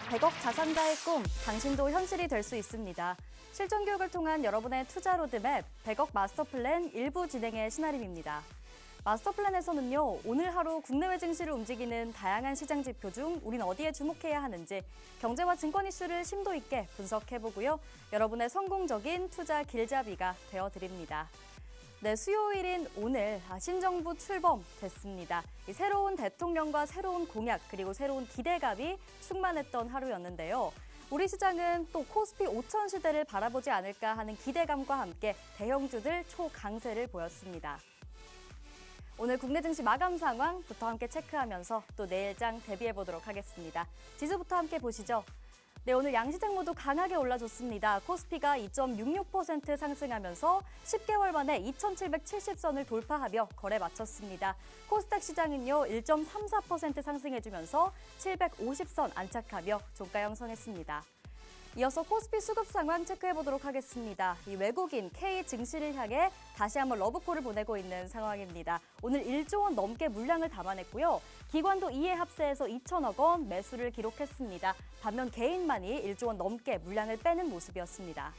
100억 자산가의 꿈, 당신도 현실이 될 수 있습니다. 실전 교육을 통한 여러분의 투자 로드맵, 100억 마스터 플랜 일부 진행의 신아림입니다. 마스터 플랜에서는요, 오늘 하루 국내외 증시를 움직이는 다양한 시장 지표 중 우린 어디에 주목해야 하는지 경제와 증권 이슈를 심도 있게 분석해보고요. 여러분의 성공적인 투자 길잡이가 되어드립니다. 네, 수요일인 오늘 신정부 출범됐습니다. 새로운 대통령과 새로운 공약 그리고 새로운 기대감이 충만했던 하루였는데요. 우리 시장은 또 코스피 5천 시대를 바라보지 않을까 하는 기대감과 함께 대형주들 초강세를 보였습니다. 오늘 국내 증시 마감 상황부터 함께 체크하면서 또 내일장 대비해보도록 하겠습니다. 지수부터 함께 보시죠. 네, 오늘 양시장 모두 강하게 올라줬습니다. 코스피가 2.66% 상승하면서 10개월 만에 2,770선을 돌파하며 거래 마쳤습니다. 코스닥 시장은요, 1.34% 상승해주면서 750선 안착하며 종가 형성했습니다. 이어서 코스피 수급 상황 체크해보도록 하겠습니다. 이 외국인 K 증시를 향해 다시 한번 러브콜을 보내고 있는 상황입니다. 오늘 1조 원 넘게 물량을 담아냈고요. 기관도 이에 합세해서 2천억 원 매수를 기록했습니다. 반면 개인만이 1조 원 넘게 물량을 빼는 모습이었습니다.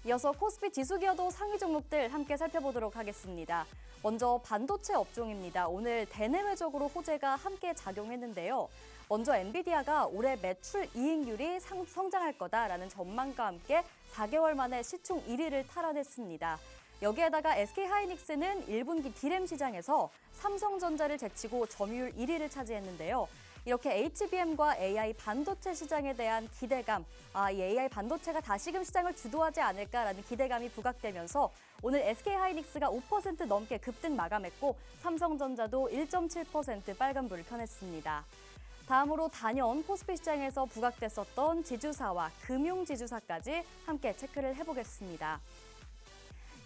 이어서 코스피 지수 기여도 상위 종목들 함께 살펴보도록 하겠습니다. 먼저 반도체 업종입니다. 오늘 대내외적으로 호재가 함께 작용했는데요. 먼저 엔비디아가 올해 매출 이익률이 성장할 거다라는 전망과 함께 4개월 만에 시총 1위를 탈환했습니다. 여기에다가 SK하이닉스는 1분기 D램 시장에서 삼성전자를 제치고 점유율 1위를 차지했는데요. 이렇게 HBM과 AI 반도체 시장에 대한 기대감, 이 AI 반도체가 다시금 시장을 주도하지 않을까라는 기대감이 부각되면서 오늘 SK하이닉스가 5% 넘게 급등 마감했고 삼성전자도 1.7% 빨간불을 켜냈습니다. 다음으로 단연 코스피 시장에서 부각됐었던 지주사와 금융지주사까지 함께 체크를 해보겠습니다.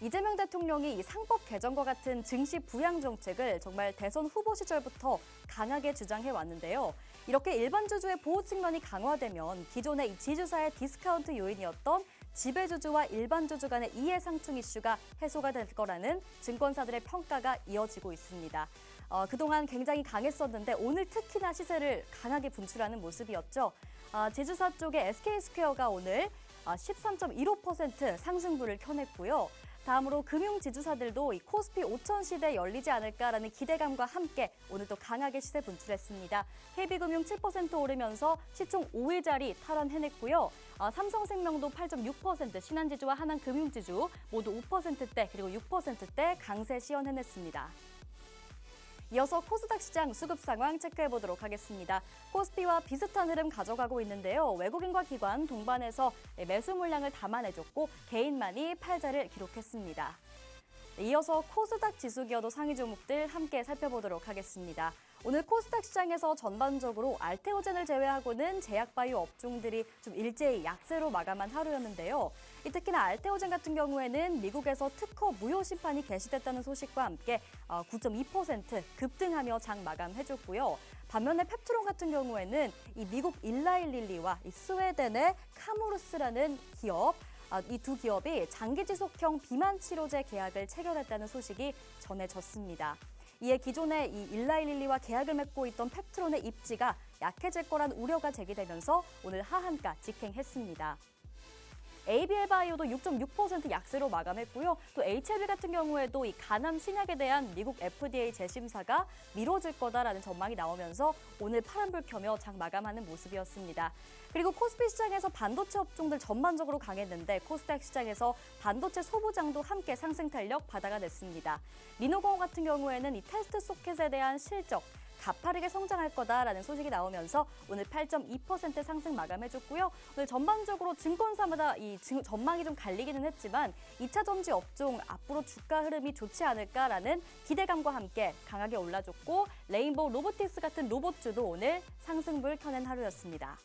이재명 대통령이 이 상법 개정과 같은 증시 부양 정책을 정말 대선 후보 시절부터 강하게 주장해 왔는데요. 이렇게 일반 주주의 보호 측면이 강화되면 기존의 이 지주사의 디스카운트 요인이었던 지배주주와 일반 주주 간의 이해 상충 이슈가 해소가 될 거라는 증권사들의 평가가 이어지고 있습니다. 그동안 굉장히 강했었는데 오늘 특히나 시세를 강하게 분출하는 모습이었죠. 지주사 쪽의 SK스퀘어가 오늘 13.15% 상승분을 켜냈고요. 다음으로 금융지주사들도 이 코스피 5천 시대 열리지 않을까라는 기대감과 함께 오늘 또 강하게 시세 분출했습니다. KB금융 7% 오르면서 시총 5위 자리 탈환해냈고요. 삼성생명도 8.6%, 신한지주와 하나금융지주 모두 5%대 그리고 6%대 강세 시연해냈습니다. 이어서 코스닥 시장 수급 상황 체크해보도록 하겠습니다. 코스피와 비슷한 흐름 가져가고 있는데요. 외국인과 기관 동반해서 매수 물량을 담아내줬고 개인만이 팔자를 기록했습니다. 이어서 코스닥 지수 기여도 상위 종목들 함께 살펴보도록 하겠습니다. 오늘 코스닥 시장에서 전반적으로 알테오젠을 제외하고는 제약바이오 업종들이 좀 일제히 약세로 마감한 하루였는데요. 특히나 알테오젠 같은 경우에는 미국에서 특허 무효 심판이 개시됐다는 소식과 함께 9.2% 급등하며 장 마감해줬고요. 반면에 펩트론 같은 경우에는 이 미국 일라일릴리와 이 스웨덴의 카모루스라는 기업, 이 두 기업이 장기 지속형 비만 치료제 계약을 체결했다는 소식이 전해졌습니다. 이에 기존의 이 일라일릴리와 계약을 맺고 있던 펩트론의 입지가 약해질 거란 우려가 제기되면서 오늘 하한가 직행했습니다. ABL바이오도 6.6% 약세로 마감했고요. 또 HLB 같은 경우에도 이 간암 신약에 대한 미국 FDA 재심사가 미뤄질 거다라는 전망이 나오면서 오늘 파란불 켜며 장 마감하는 모습이었습니다. 그리고 코스피 시장에서 반도체 업종들 전반적으로 강했는데 코스닥 시장에서 반도체 소부장도 함께 상승 탄력 받아가냈습니다. 미노공업 같은 경우에는 이 테스트 소켓에 대한 실적, 가파르게 성장할 거다라는 소식이 나오면서 오늘 8.2% 상승 마감해줬고요. 오늘 전반적으로 증권사마다 이 전망이 좀 갈리기는 했지만 2차 전지 업종 앞으로 주가 흐름이 좋지 않을까라는 기대감과 함께 강하게 올라줬고 레인보우 로보틱스 같은 로봇주도 오늘 상승불 켜낸 하루였습니다.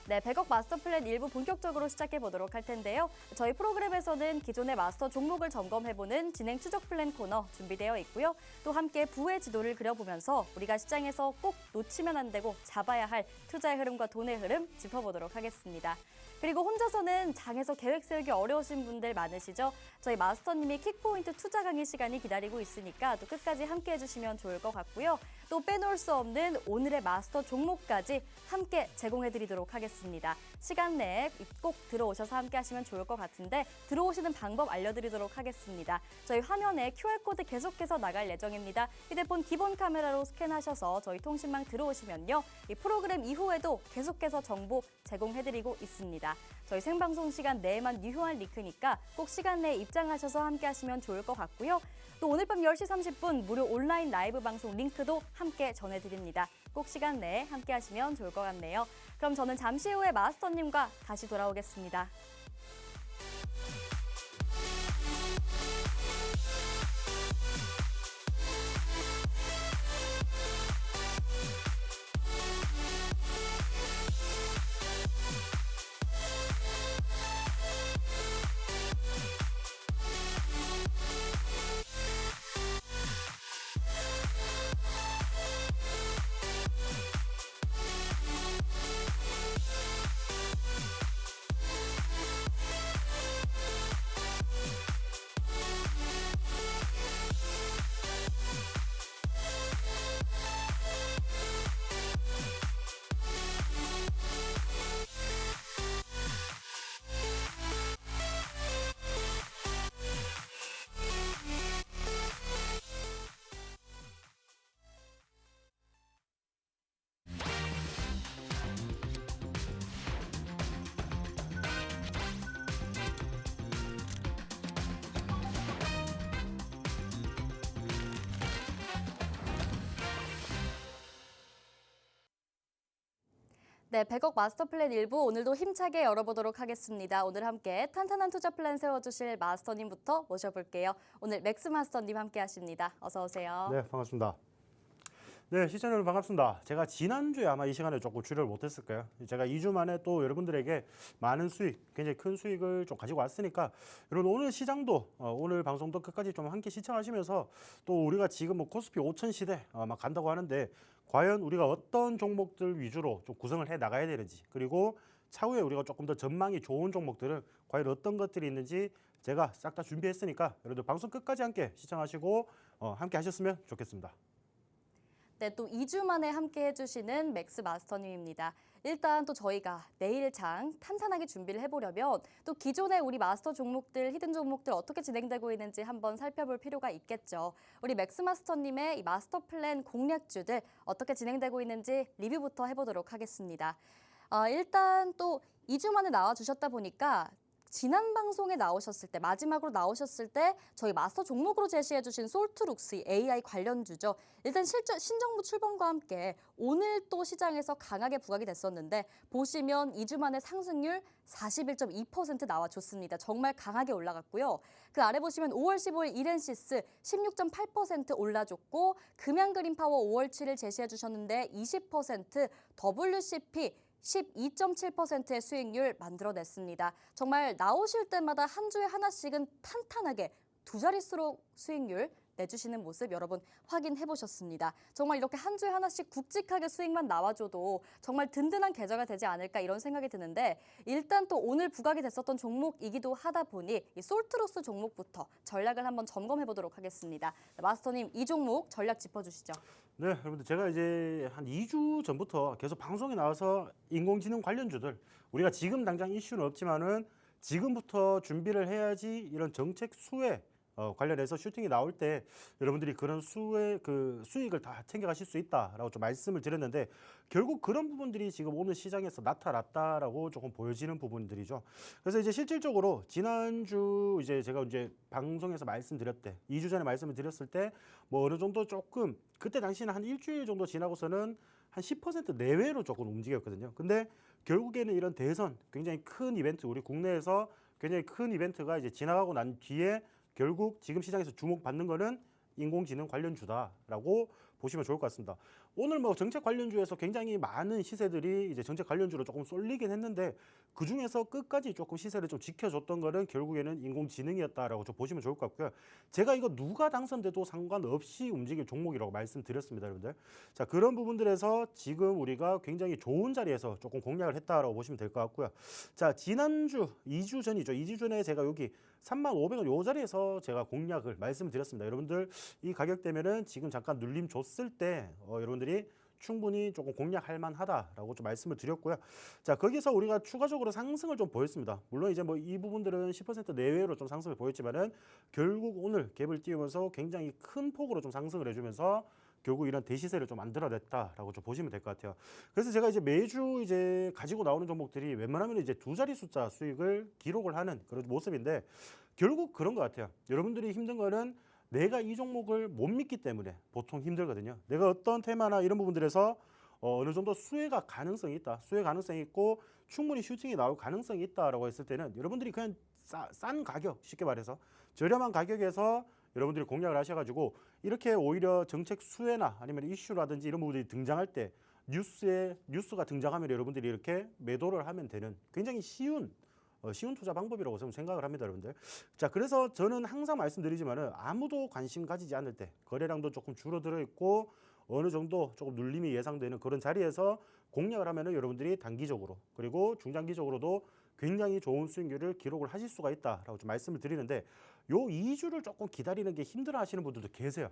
네, 100억 마스터 플랜 일부 본격적으로 시작해보도록 할 텐데요. 저희 프로그램에서는 기존의 마스터 종목을 점검해보는 진행 추적 플랜 코너 준비되어 있고요. 또 함께 부의 지도를 그려보면서 우리가 시장에서 꼭 놓치면 안 되고 잡아야 할 투자의 흐름과 돈의 흐름 짚어보도록 하겠습니다. 그리고 혼자서는 장에서 계획 세우기 어려우신 분들 많으시죠? 저희 마스터님이 킥포인트 투자 강의 시간이 기다리고 있으니까 또 끝까지 함께 해주시면 좋을 것 같고요. 또 빼놓을 수 없는 오늘의 마스터 종목까지 함께 제공해드리도록 하겠습니다. 시간 내에 꼭 들어오셔서 함께 하시면 좋을 것 같은데 들어오시는 방법 알려드리도록 하겠습니다. 저희 화면에 QR코드 계속해서 나갈 예정입니다. 휴대폰 기본 카메라로 스캔하셔서 저희 통신망 들어오시면요. 이 프로그램 이후에도 계속해서 정보 제공해드리고 있습니다. 저희 생방송 시간 내에만 유효한 링크니까 꼭 시간 내에 입장하셔서 함께 하시면 좋을 것 같고요. 또 오늘 밤 10시 30분 무료 온라인 라이브 방송 링크도 함께 전해드립니다. 꼭 시간 내에 함께 하시면 좋을 것 같네요. 그럼 저는 잠시 후에 마스터님과 다시 돌아오겠습니다. 네, 100억 마스터 플랜 일부 오늘도 힘차게 열어보도록 하겠습니다. 오늘 함께 탄탄한 투자 플랜 세워주실 마스터님부터 모셔볼게요. 오늘 맥스 마스터님 함께 하십니다. 어서 오세요. 네, 반갑습니다. 네, 시청자 여러분 반갑습니다. 제가 지난주에 아마 이 시간에 조금 출연을 못했을 거예요. 제가 2주 만에 또 여러분들에게 많은 수익, 굉장히 큰 수익을 좀 가지고 왔으니까 여러분 오늘 시장도 오늘 방송도 끝까지 좀 함께 시청하시면서 또 우리가 지금 뭐 코스피 5천 시대 막 간다고 하는데 과연 우리가 어떤 종목들 위주로 좀 구성을 해 나가야 되는지 그리고 차후에 우리가 조금 더 전망이 좋은 종목들은 과연 어떤 것들이 있는지 제가 싹 다 준비했으니까 여러분들 방송 끝까지 함께 시청하시고 함께 하셨으면 좋겠습니다. 네, 또 2주 만에 함께 해주시는 맥스 마스터님입니다. 일단 또 저희가 내일 장 탄탄하게 준비를 해보려면 또 기존의 우리 마스터 종목들, 히든 종목들 어떻게 진행되고 있는지 한번 살펴볼 필요가 있겠죠. 우리 맥스 마스터님의 이 마스터 플랜 공략주들 어떻게 진행되고 있는지 리뷰부터 해보도록 하겠습니다. 일단 또 2주 만에 나와주셨다 보니까 지난 방송에 나오셨을 때, 마지막으로 나오셨을 때 저희 마스터 종목으로 제시해 주신 솔트룩스 AI 관련주죠. 일단 신정부 출범과 함께 오늘 또 시장에서 강하게 부각이 됐었는데 보시면 2주 만에 상승률 41.2% 나와줬습니다. 정말 강하게 올라갔고요. 그 아래 보시면 5월 15일 이렌시스 16.8% 올라줬고 금양그린파워 5월 7일 제시해 주셨는데 20% WCP 12.7%의 수익률 만들어냈습니다. 정말 나오실 때마다 한 주에 하나씩은 탄탄하게 두 자릿수로 수익률 내주시는 모습 여러분 확인해 보셨습니다. 정말 이렇게 한 주에 하나씩 굵직하게 수익만 나와줘도 정말 든든한 계좌가 되지 않을까 이런 생각이 드는데 일단 또 오늘 부각이 됐었던 종목이기도 하다 보니 이 솔트로스 종목부터 전략을 한번 점검해 보도록 하겠습니다. 마스터님 이 종목 전략 짚어주시죠. 네, 여러분들 제가 이제 한 2주 전부터 계속 방송에 나와서 인공지능 관련주들 우리가 지금 당장 이슈는 없지만은 지금부터 준비를 해야지 이런 정책 수혜 관련해서 슈팅이 나올 때 여러분들이 그런 그 수익을 다 챙겨가실 수 있다라고 좀 말씀을 드렸는데 결국 그런 부분들이 지금 오늘 시장에서 나타났다라고 조금 보여지는 부분들이죠. 그래서 이제 실질적으로 지난주 이제 제가 이제 방송에서 말씀드렸을 때 2주 전에 말씀을 드렸을 때 뭐 어느 정도 조금 그때 당시는 한 일주일 정도 지나고서는 한 10% 내외로 조금 움직였거든요. 근데 결국에는 이런 대선 굉장히 큰 이벤트 우리 국내에서 굉장히 큰 이벤트가 이제 지나가고 난 뒤에 결국 지금 시장에서 주목받는 거는 인공지능 관련주다라고 보시면 좋을 것 같습니다. 오늘 뭐 정책 관련주에서 굉장히 많은 시세들이 이제 정책 관련주로 조금 쏠리긴 했는데 그 중에서 끝까지 조금 시세를 좀 지켜줬던 거는 결국에는 인공지능이었다라고 좀 보시면 좋을 것 같고요. 제가 이거 누가 당선돼도 상관없이 움직일 종목이라고 말씀드렸습니다, 여러분들. 자, 그런 부분들에서 지금 우리가 굉장히 좋은 자리에서 조금 공략을 했다라고 보시면 될 것 같고요. 자, 지난주 2주 전이죠. 2주 전에 제가 여기 35,500원 요 자리에서 제가 공략을 말씀드렸습니다. 여러분들 이 가격대면은 지금 잠깐 눌림 줬을 때 여러분들이 충분히 조금 공략할 만하다라고 좀 말씀을 드렸고요. 자, 거기서 우리가 추가적으로 상승을 좀 보였습니다. 물론 이제 뭐 이 부분들은 10% 내외로 좀 상승을 보였지만은 결국 오늘 갭을 띄우면서 굉장히 큰 폭으로 좀 상승을 해주면서 결국 이런 대시세를 좀 만들어냈다라고 좀 보시면 될 것 같아요. 그래서 제가 이제 매주 이제 가지고 나오는 종목들이 웬만하면 이제 두 자리 숫자 수익을 기록을 하는 그런 모습인데 결국 그런 것 같아요. 여러분들이 힘든 거는 내가 이 종목을 못 믿기 때문에 보통 힘들거든요. 내가 어떤 테마나 이런 부분들에서 어느 정도 수혜가 가능성이 있다. 수혜 가능성이 있고 충분히 슈팅이 나올 가능성이 있다라고 했을 때는 여러분들이 그냥 싼 가격, 쉽게 말해서 저렴한 가격에서 여러분들이 공략을 하셔가지고 이렇게 오히려 정책 수혜나 아니면 이슈라든지 이런 부분들이 등장할 때 뉴스가 등장하면 여러분들이 이렇게 매도를 하면 되는 굉장히 쉬운 투자 방법이라고 저는 생각을 합니다, 여러분들. 자, 그래서 저는 항상 말씀드리지만은 아무도 관심 가지지 않을 때 거래량도 조금 줄어들어 있고 어느 정도 조금 눌림이 예상되는 그런 자리에서 공략을 하면은 여러분들이 단기적으로 그리고 중장기적으로도 굉장히 좋은 수익률을 기록을 하실 수가 있다라고 좀 말씀을 드리는데 요 2주를 조금 기다리는 게 힘들어 하시는 분들도 계세요.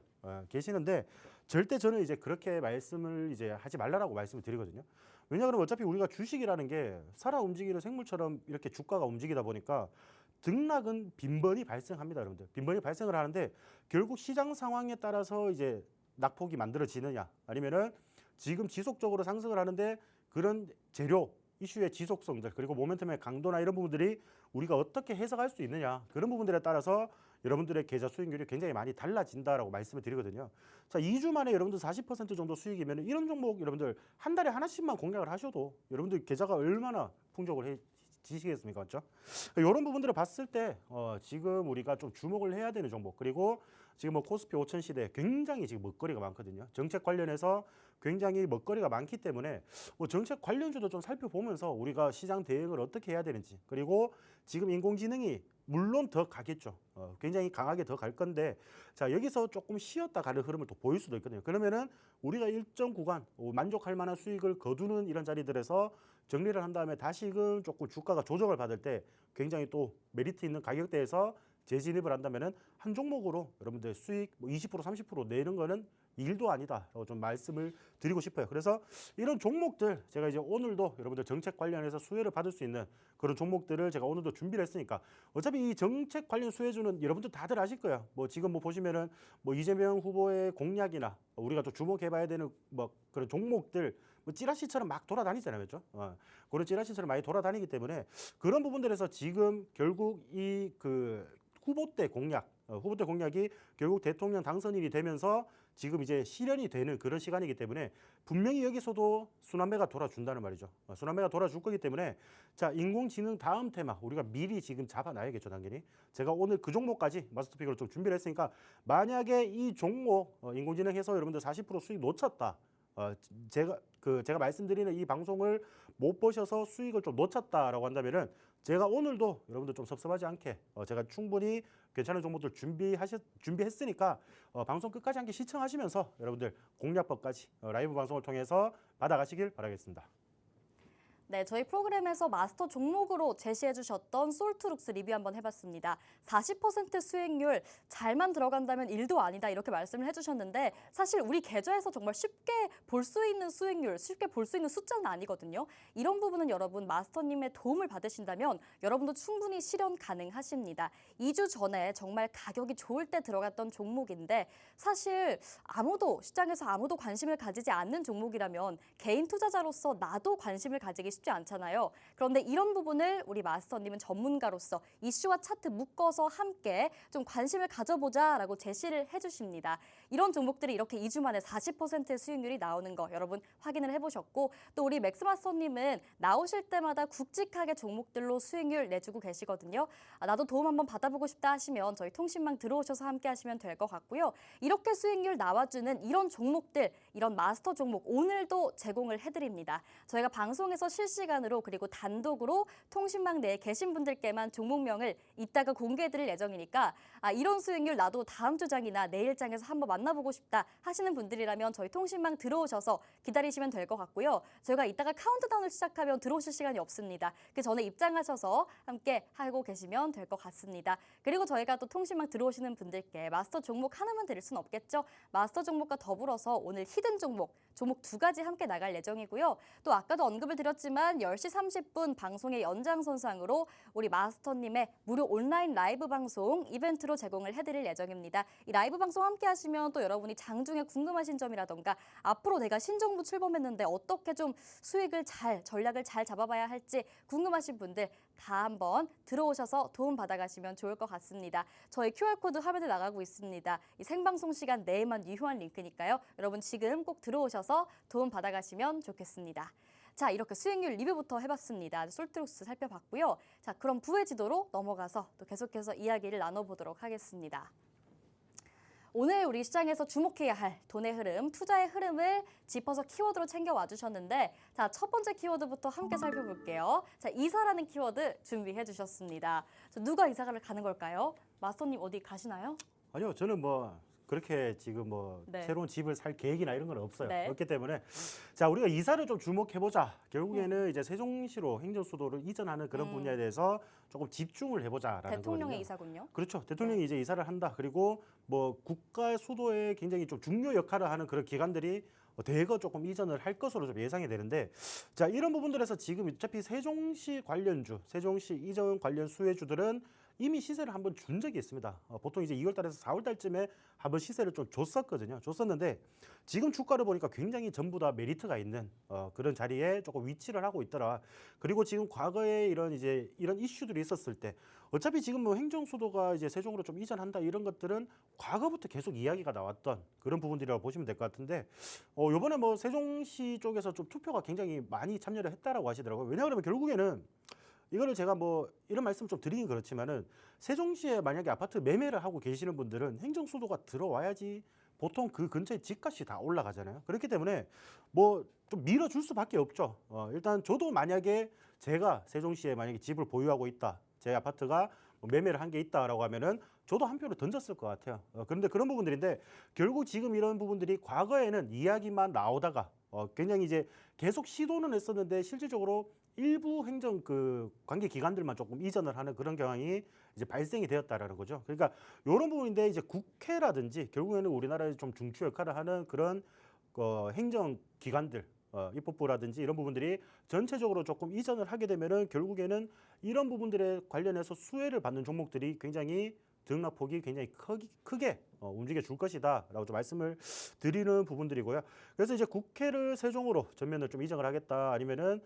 계시는데 절대 저는 이제 그렇게 말씀을 이제 하지 말라라고 말씀을 드리거든요. 왜냐하면 어차피 우리가 주식이라는 게 살아 움직이는 생물처럼 이렇게 주가가 움직이다 보니까 등락은 빈번히 발생합니다, 여러분들. 빈번히 발생을 하는데 결국 시장 상황에 따라서 이제 낙폭이 만들어지느냐 아니면은 지금 지속적으로 상승을 하는데 그런 재료 이슈의 지속성들 그리고 모멘텀의 강도나 이런 부분들이 우리가 어떻게 해석할 수 있느냐 그런 부분들에 따라서 여러분들의 계좌 수익률이 굉장히 많이 달라진다라고 말씀을 드리거든요. 자, 2주 만에 여러분들 40% 정도 수익이면 이런 종목 여러분들 한 달에 하나씩만 공략을 하셔도 여러분들 계좌가 얼마나 풍족지시겠습니까, 맞죠? 이런 부분들을 봤을 때 지금 우리가 좀 주목을 해야 되는 종목 그리고 지금 뭐 코스피 5천 시대에 굉장히 지금 먹거리가 많거든요. 정책 관련해서 굉장히 먹거리가 많기 때문에 뭐 정책 관련주도 좀 살펴보면서 우리가 시장 대응을 어떻게 해야 되는지 그리고 지금 인공지능이 물론 더 가겠죠. 굉장히 강하게 더 갈 건데 자, 여기서 조금 쉬었다 가는 흐름을 또 보일 수도 있거든요. 그러면은 우리가 일정 구간 만족할 만한 수익을 거두는 이런 자리들에서 정리를 한 다음에 다시금 조금 주가가 조정을 받을 때 굉장히 또 메리트 있는 가격대에서 재진입을 한다면은 한 종목으로 여러분들 수익 뭐 20% 30% 내는 거는 일도 아니다라고 좀 말씀을 드리고 싶어요. 그래서 이런 종목들 제가 이제 오늘도 여러분들 정책 관련해서 수혜를 받을 수 있는 그런 종목들을 제가 오늘도 준비를 했으니까 어차피 이 정책 관련 수혜주는 여러분들 다들 아실 거예요. 뭐 지금 뭐 보시면은 뭐 이재명 후보의 공약이나 우리가 또 주목해봐야 되는 뭐 그런 종목들 뭐 찌라시처럼 막 돌아다니잖아요, 그렇죠? 그런 찌라시처럼 많이 돌아다니기 때문에 그런 부분들에서 지금 결국 이 그 후보 때 공약이 결국 대통령 당선인이 되면서 지금 이제 실현이 되는 그런 시간이기 때문에 분명히 여기서도 순환매가 돌아준다는 말이죠. 순환매가 돌아줄 거기 때문에 자, 인공지능 다음 테마 우리가 미리 지금 잡아놔야겠죠, 당연히. 제가 오늘 그 종목까지 마스터픽으로 좀 준비를 했으니까 만약에 이 종목 인공지능 해서 여러분들 40% 수익 놓쳤다. 제가 말씀드리는 이 방송을 못 보셔서 수익을 좀 놓쳤다라고 한다면은 제가 오늘도 여러분들 좀 섭섭하지 않게 제가 충분히 괜찮은 종목들 준비했으니까 방송 끝까지 함께 시청하시면서 여러분들 공략법까지 라이브 방송을 통해서 받아가시길 바라겠습니다. 네, 저희 프로그램에서 마스터 종목으로 제시해 주셨던 솔트룩스 리뷰 한번 해봤습니다. 40% 수익률 잘만 들어간다면 일도 아니다 이렇게 말씀을 해주셨는데 사실 우리 계좌에서 정말 쉽게 볼 수 있는 수익률, 쉽게 볼 수 있는 숫자는 아니거든요. 이런 부분은 여러분 마스터님의 도움을 받으신다면 여러분도 충분히 실현 가능하십니다. 2주 전에 정말 가격이 좋을 때 들어갔던 종목인데 사실 시장에서 아무도 관심을 가지지 않는 종목이라면 개인 투자자로서 나도 관심을 가지기 쉽지 않잖아요. 그런데 이런 부분을 우리 마스터님은 전문가로서 이슈와 차트 묶어서 함께 좀 관심을 가져보자라고 제시를 해주십니다. 이런 종목들이 이렇게 2주 만에 40%의 수익률이 나오는 거 여러분 확인을 해보셨고 또 우리 맥스마스터님은 나오실 때마다 굵직하게 종목들로 수익률 내주고 계시거든요. 나도 도움 한번 받아보고 싶다 하시면 저희 통신망 들어오셔서 함께 하시면 될 것 같고요. 이렇게 수익률 나와주는 이런 종목들 이런 마스터 종목 오늘도 제공을 해드립니다. 저희가 방송에서 실시간으로 그리고 단독으로 통신망 내에 계신 분들께만 종목명을 이따가 공개해드릴 예정이니까 이런 수익률 나도 다음 주장이나 내일장에서 한번 만나보고 싶다 하시는 분들이라면 저희 통신망 들어오셔서 기다리시면 될 것 같고요. 저희가 이따가 카운트다운을 시작하면 들어오실 시간이 없습니다. 그 전에 입장하셔서 함께 하고 계시면 될 것 같습니다. 그리고 저희가 또 통신망 들어오시는 분들께 마스터 종목 하나만 드릴 수는 없겠죠. 마스터 종목과 더불어서 오늘 히든 종목 2가지 함께 나갈 예정이고요. 또 아까도 언급을 드렸지만 10시 30분 방송의 연장선상으로 우리 마스터님의 무료 온라인 라이브 방송 이벤트로 제공을 해드릴 예정입니다. 이 라이브 방송 함께 하시면 또 여러분이 장중에 궁금하신 점이라던가 앞으로 내가 신정부 출범했는데 어떻게 좀 수익을 전략을 잘 잡아봐야 할지 궁금하신 분들 다 한번 들어오셔서 도움 받아가시면 좋을 것 같습니다. 저희 QR코드 화면에 나가고 있습니다. 이 생방송 시간 내에만 유효한 링크니까요. 여러분 지금 꼭 들어오셔서 도움 받아가시면 좋겠습니다. 자, 이렇게 수익률 리뷰부터 해봤습니다. 솔트룩스 살펴봤고요. 자, 그럼 부의 지도로 넘어가서 또 계속해서 이야기를 나눠보도록 하겠습니다. 오늘 우리 시장에서 주목해야 할 돈의 흐름, 투자의 흐름을 짚어서 키워드로 챙겨와 주셨는데 자, 첫 번째 키워드부터 함께 살펴볼게요. 자, 이사라는 키워드 준비해 주셨습니다. 자, 누가 이사를 가는 걸까요? 마스터님 어디 가시나요? 아니요, 저는 뭐 그렇게 지금 뭐 네. 새로운 집을 살 계획이나 이런 건 없어요. 네. 그렇기 때문에 자, 우리가 이사를 좀 주목해보자. 결국에는 이제 세종시로 행정수도를 이전하는 그런 분야에 대해서 조금 집중을 해보자라는 대통령의 거거든요. 이사군요. 그렇죠. 대통령이 이제 이사를 한다. 그리고 뭐 국가의 수도에 굉장히 좀 중요 역할을 하는 그런 기관들이 대거 조금 이전을 할 것으로 좀 예상이 되는데 자, 이런 부분들에서 지금 어차피 세종시 관련주, 세종시 이전 관련 수혜주들은 이미 시세를 한번 준 적이 있습니다. 보통 이제 2월 달에서 4월 달쯤에 한번 시세를 좀 줬었는데 지금 주가를 보니까 굉장히 전부 다 메리트가 있는 그런 자리에 조금 위치를 하고 있더라. 그리고 지금 과거에 이런 이슈들이 있었을 때 어차피 지금 뭐 행정수도가 이제 세종으로 좀 이전한다 이런 것들은 과거부터 계속 이야기가 나왔던 그런 부분들이라고 보시면 될 것 같은데 이번에 뭐 세종시 쪽에서 좀 투표가 굉장히 많이 참여를 했다라고 하시더라고요. 왜냐하면 결국에는 이거를 제가 뭐 이런 말씀 좀 드리긴 그렇지만은 세종시에 만약에 아파트 매매를 하고 계시는 분들은 행정수도가 들어와야지 보통 그 근처에 집값이 다 올라가잖아요. 그렇기 때문에 뭐 좀 밀어줄 수밖에 없죠. 일단 저도 만약에 제가 세종시에 만약에 집을 보유하고 있다, 제 아파트가 뭐 매매를 한 게 있다라고 하면은 저도 한 표를 던졌을 것 같아요. 그런데 그런 부분들인데 결국 지금 이런 부분들이 과거에는 이야기만 나오다가 굉장히 이제 계속 시도는 했었는데 실질적으로 일부 행정 그 관계 기관들만 조금 이전을 하는 그런 경향이 이제 발생이 되었다라는 거죠. 그러니까 이런 부분인데 이제 국회라든지 결국에는 우리나라의 좀 중추 역할을 하는 그런 행정 기관들, 입법부라든지 이런 부분들이 전체적으로 조금 이전을 하게 되면은 결국에는 이런 부분들에 관련해서 수혜를 받는 종목들이 굉장히 등락폭이 굉장히 크게 움직여 줄 것이다라고 좀 말씀을 드리는 부분들이고요. 그래서 이제 국회를 세종으로 전면을 좀 이전을 하겠다, 아니면은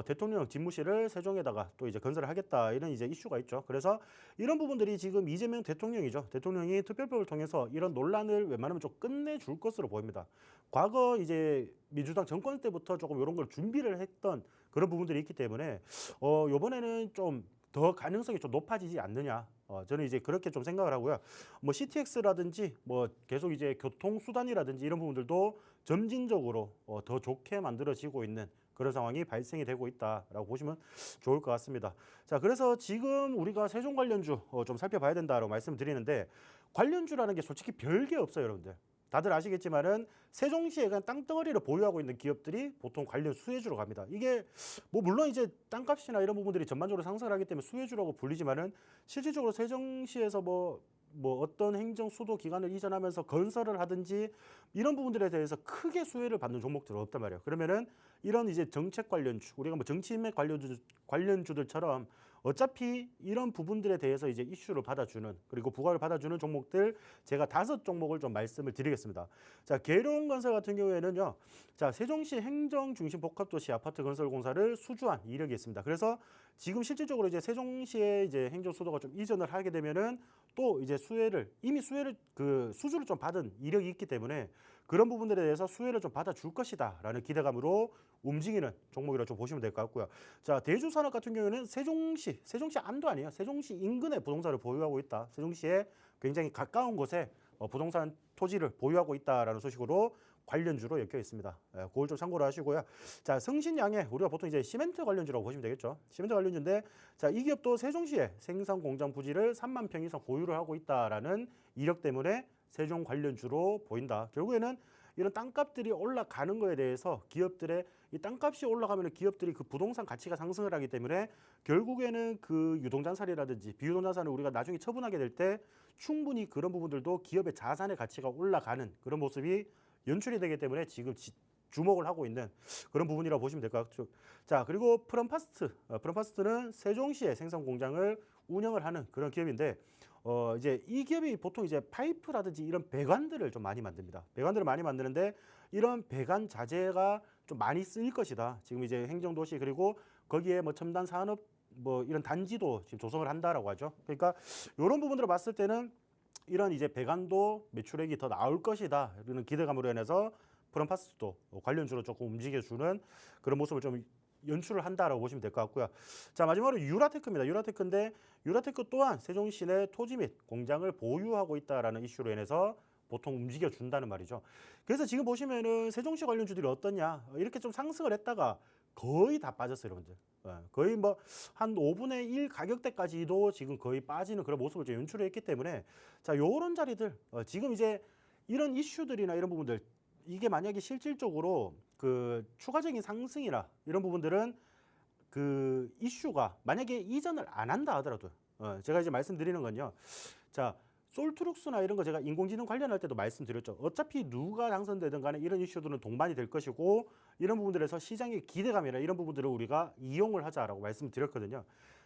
대통령 집무실을 세종에다가 또 이제 건설을 하겠다, 이런 이제 이슈가 있죠. 그래서 이런 부분들이 지금 이재명 대통령이죠. 대통령이 특별법을 통해서 이런 논란을 웬만하면 좀 끝내줄 것으로 보입니다. 과거 이제 민주당 정권 때부터 조금 이런 걸 준비를 했던 그런 부분들이 있기 때문에 이번에는 좀 더 가능성이 좀 높아지지 않느냐. 저는 이제 그렇게 좀 생각을 하고요. 뭐 CTX라든지 뭐 계속 이제 교통수단이라든지 이런 부분들도 점진적으로 더 좋게 만들어지고 있는 그런 상황이 발생이 되고 있다라고 보시면 좋을 것 같습니다. 자, 그래서 지금 우리가 세종 관련주 좀 살펴봐야 된다라고 말씀드리는데 관련주라는 게 솔직히 별게 없어요, 여러분들. 다들 아시겠지만은 세종시에 그냥 땅덩어리를 보유하고 있는 기업들이 보통 관련 수혜주로 갑니다. 이게 뭐 물론 이제 땅값이나 이런 부분들이 전반적으로 상승을 하기 때문에 수혜주라고 불리지만은 실질적으로 세종시에서 뭐 어떤 행정 수도 기관을 이전하면서 건설을 하든지 이런 부분들에 대해서 크게 수혜를 받는 종목들은 없단 말이에요. 그러면은 이런 이제 정책 관련주, 우리가 뭐 정치인맥 관련주들처럼 어차피 이런 부분들에 대해서 이제 이슈를 받아주는, 그리고 부과를 받아주는 종목들 제가 5종목을 좀 말씀을 드리겠습니다. 자, 계룡건설 같은 경우에는요, 자, 세종시 행정중심 복합도시 아파트 건설 공사를 수주한 이력이 있습니다. 그래서 지금 실질적으로 이제 세종시에 이제 행정수도가 좀 이전을 하게 되면은 또 이제 이미 수혜를 수주를 좀 받은 이력이 있기 때문에 그런 부분들에 대해서 수혜를 좀 받아줄 것이다라는 기대감으로 움직이는 종목이라고 좀 보시면 될 것 같고요. 자, 대주산업 같은 경우에는 세종시 안도 아니에요. 세종시 인근에 부동산을 보유하고 있다. 세종시에 굉장히 가까운 곳에 부동산 토지를 보유하고 있다라는 소식으로 관련주로 엮여 있습니다. 그걸 좀 참고로 하시고요. 자, 성신양해 우리가 보통 이제 시멘트 관련주라고 보시면 되겠죠. 시멘트 관련주인데 자, 이 기업도 세종시에 생산 공장 부지를 3만 평 이상 보유를 하고 있다라는 이력 때문에 세종 관련주로 보인다. 결국에는 이런 땅값들이 올라가는 거에 대해서 기업들의 이 땅값이 올라가면 기업들이 그 부동산 가치가 상승을 하기 때문에 결국에는 그 유동자산이라든지 비유동자산을 우리가 나중에 처분하게 될 때 충분히 그런 부분들도 기업의 자산의 가치가 올라가는 그런 모습이 연출이 되기 때문에 지금 주목을 하고 있는 그런 부분이라고 보시면 될 것 같죠. 자, 그리고 프롬파스트는 세종시에 생산 공장을 운영을 하는 그런 기업인데 이제 이 기업이 보통 이제 파이프라든지 이런 배관들을 좀 많이 만듭니다. 배관들을 많이 만드는데 이런 배관 자재가 좀 많이 쓰일 것이다. 지금 이제 행정도시 그리고 거기에 뭐 첨단 산업 뭐 이런 단지도 지금 조성을 한다라고 하죠. 그러니까 이런 부분들을 봤을 때는 이런 이제 배관도 매출액이 더 나올 것이다. 이런 기대감으로 인해서 프롬파스도 관련주로 조금 움직여주는 그런 모습을 좀 연출을 한다라고 보시면 될 것 같고요. 자, 마지막으로 유라테크입니다. 유라테크인데 유라테크 또한 세종시 내 토지 및 공장을 보유하고 있다라는 이슈로 인해서 보통 움직여 준다는 말이죠. 그래서 지금 보시면은 세종시 관련주들이 어떠냐 이렇게 좀 상승을 했다가 거의 다 빠졌어요, 여러분들. 거의 뭐 한 5분의 1 가격대까지도 지금 거의 빠지는 그런 모습을 좀 연출을 했기 때문에 자, 요런 자리들 지금 이제 이런 이슈들이나 이런 부분들 이게 만약에 실질적으로 그 추가적인 상승이나 이런 부분들은 그 이슈가 만약에 이전을 안 한다 하더라도 제가 이제 말씀드리는 건요. 자, 솔트룩스나 이런 거 제가 인공지능 관련할 때도 말씀드렸죠. 어차피 누가 당선되든 간에 이런 이슈들은 동반이 될 것이고 이런 부분들에서 시장의 기대감이나 이런 부분들을 우리가 이용을 하자라고 말씀드렸거든요.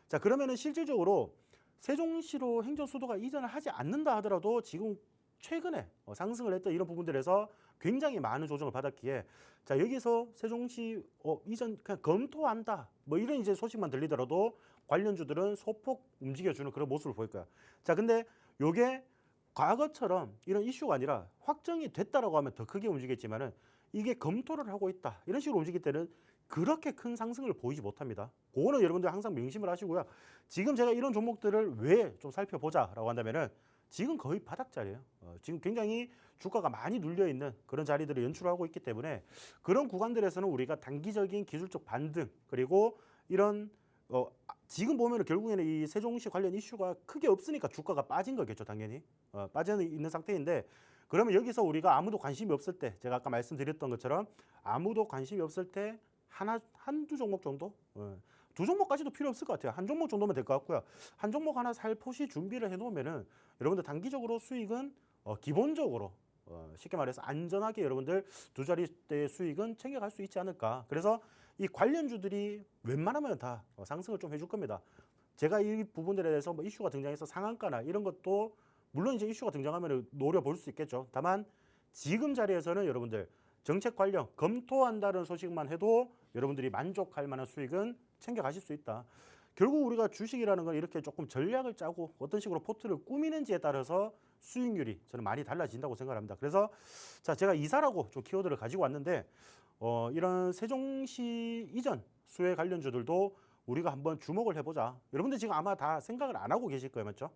자, 그러면은 실질적으로 세종시로 행정수도가 이전을 하지 않는다 하더라도 지금 최근에 상승을 했던 이런 부분들에서 굉장히 많은 조정을 받았기에 자, 여기서 세종시 이전 그냥 검토한다 뭐 이런 이제 소식만 들리더라도 관련주들은 소폭 움직여주는 그런 모습을 보일 거야. 자, 근데 요게 과거처럼 이런 이슈가 아니라 확정이 됐다라고 하면 더 크게 움직였지만은 이게 검토를 하고 있다 이런 식으로 움직일 때는 그렇게 큰 상승을 보이지 못합니다. 그거는 여러분들 항상 명심을 하시고요. 지금 제가 이런 종목들을 왜 좀 살펴보자라고 한다면은 지금 거의 바닥자리예요. 지금 굉장히 주가가 많이 눌려 있는 그런 자리들을 연출하고 있기 때문에 그런 구간들에서는 우리가 단기적인 기술적 반등 그리고 이런 지금 보면은 결국에는 이 세종시 관련 이슈가 크게 없으니까 주가가 빠진 거겠죠, 당연히. 빠져 있는 상태인데 그러면 여기서 우리가 아무도 관심이 없을 때 제가 아까 말씀드렸던 것처럼 아무도 관심이 없을 때 한두 종목 정도? 두 종목까지도 필요 없을 것 같아요. 한 종목 정도면 될 것 같고요. 한 종목 하나 살포시 준비를 해놓으면은 여러분들 단기적으로 수익은 기본적으로 쉽게 말해서 안전하게 여러분들 두 자릿대의 수익은 챙겨갈 수 있지 않을까. 그래서 이 관련주들이 웬만하면 다 상승을 좀 해줄 겁니다. 제가 이 부분들에 대해서 뭐 이슈가 등장해서 상한가나 이런 것도 물론 이제 이슈가 등장하면 노려볼 수 있겠죠. 다만 지금 자리에서는 여러분들 정책 관련 검토한다는 소식만 해도 여러분들이 만족할 만한 수익은 챙겨가실 수 있다. 결국 우리가 주식이라는 건 이렇게 조금 전략을 짜고 어떤 식으로 포트를 꾸미는지에 따라서 수익률이 저는 많이 달라진다고 생각합니다. 그래서 자, 제가 이사라고 좀 키워드를 가지고 왔는데 이런 세종시 이전 수혜 관련주들도 우리가 한번 주목을 해보자. 여러분들 지금 아마 다 생각을 안 하고 계실 거예요, 맞죠?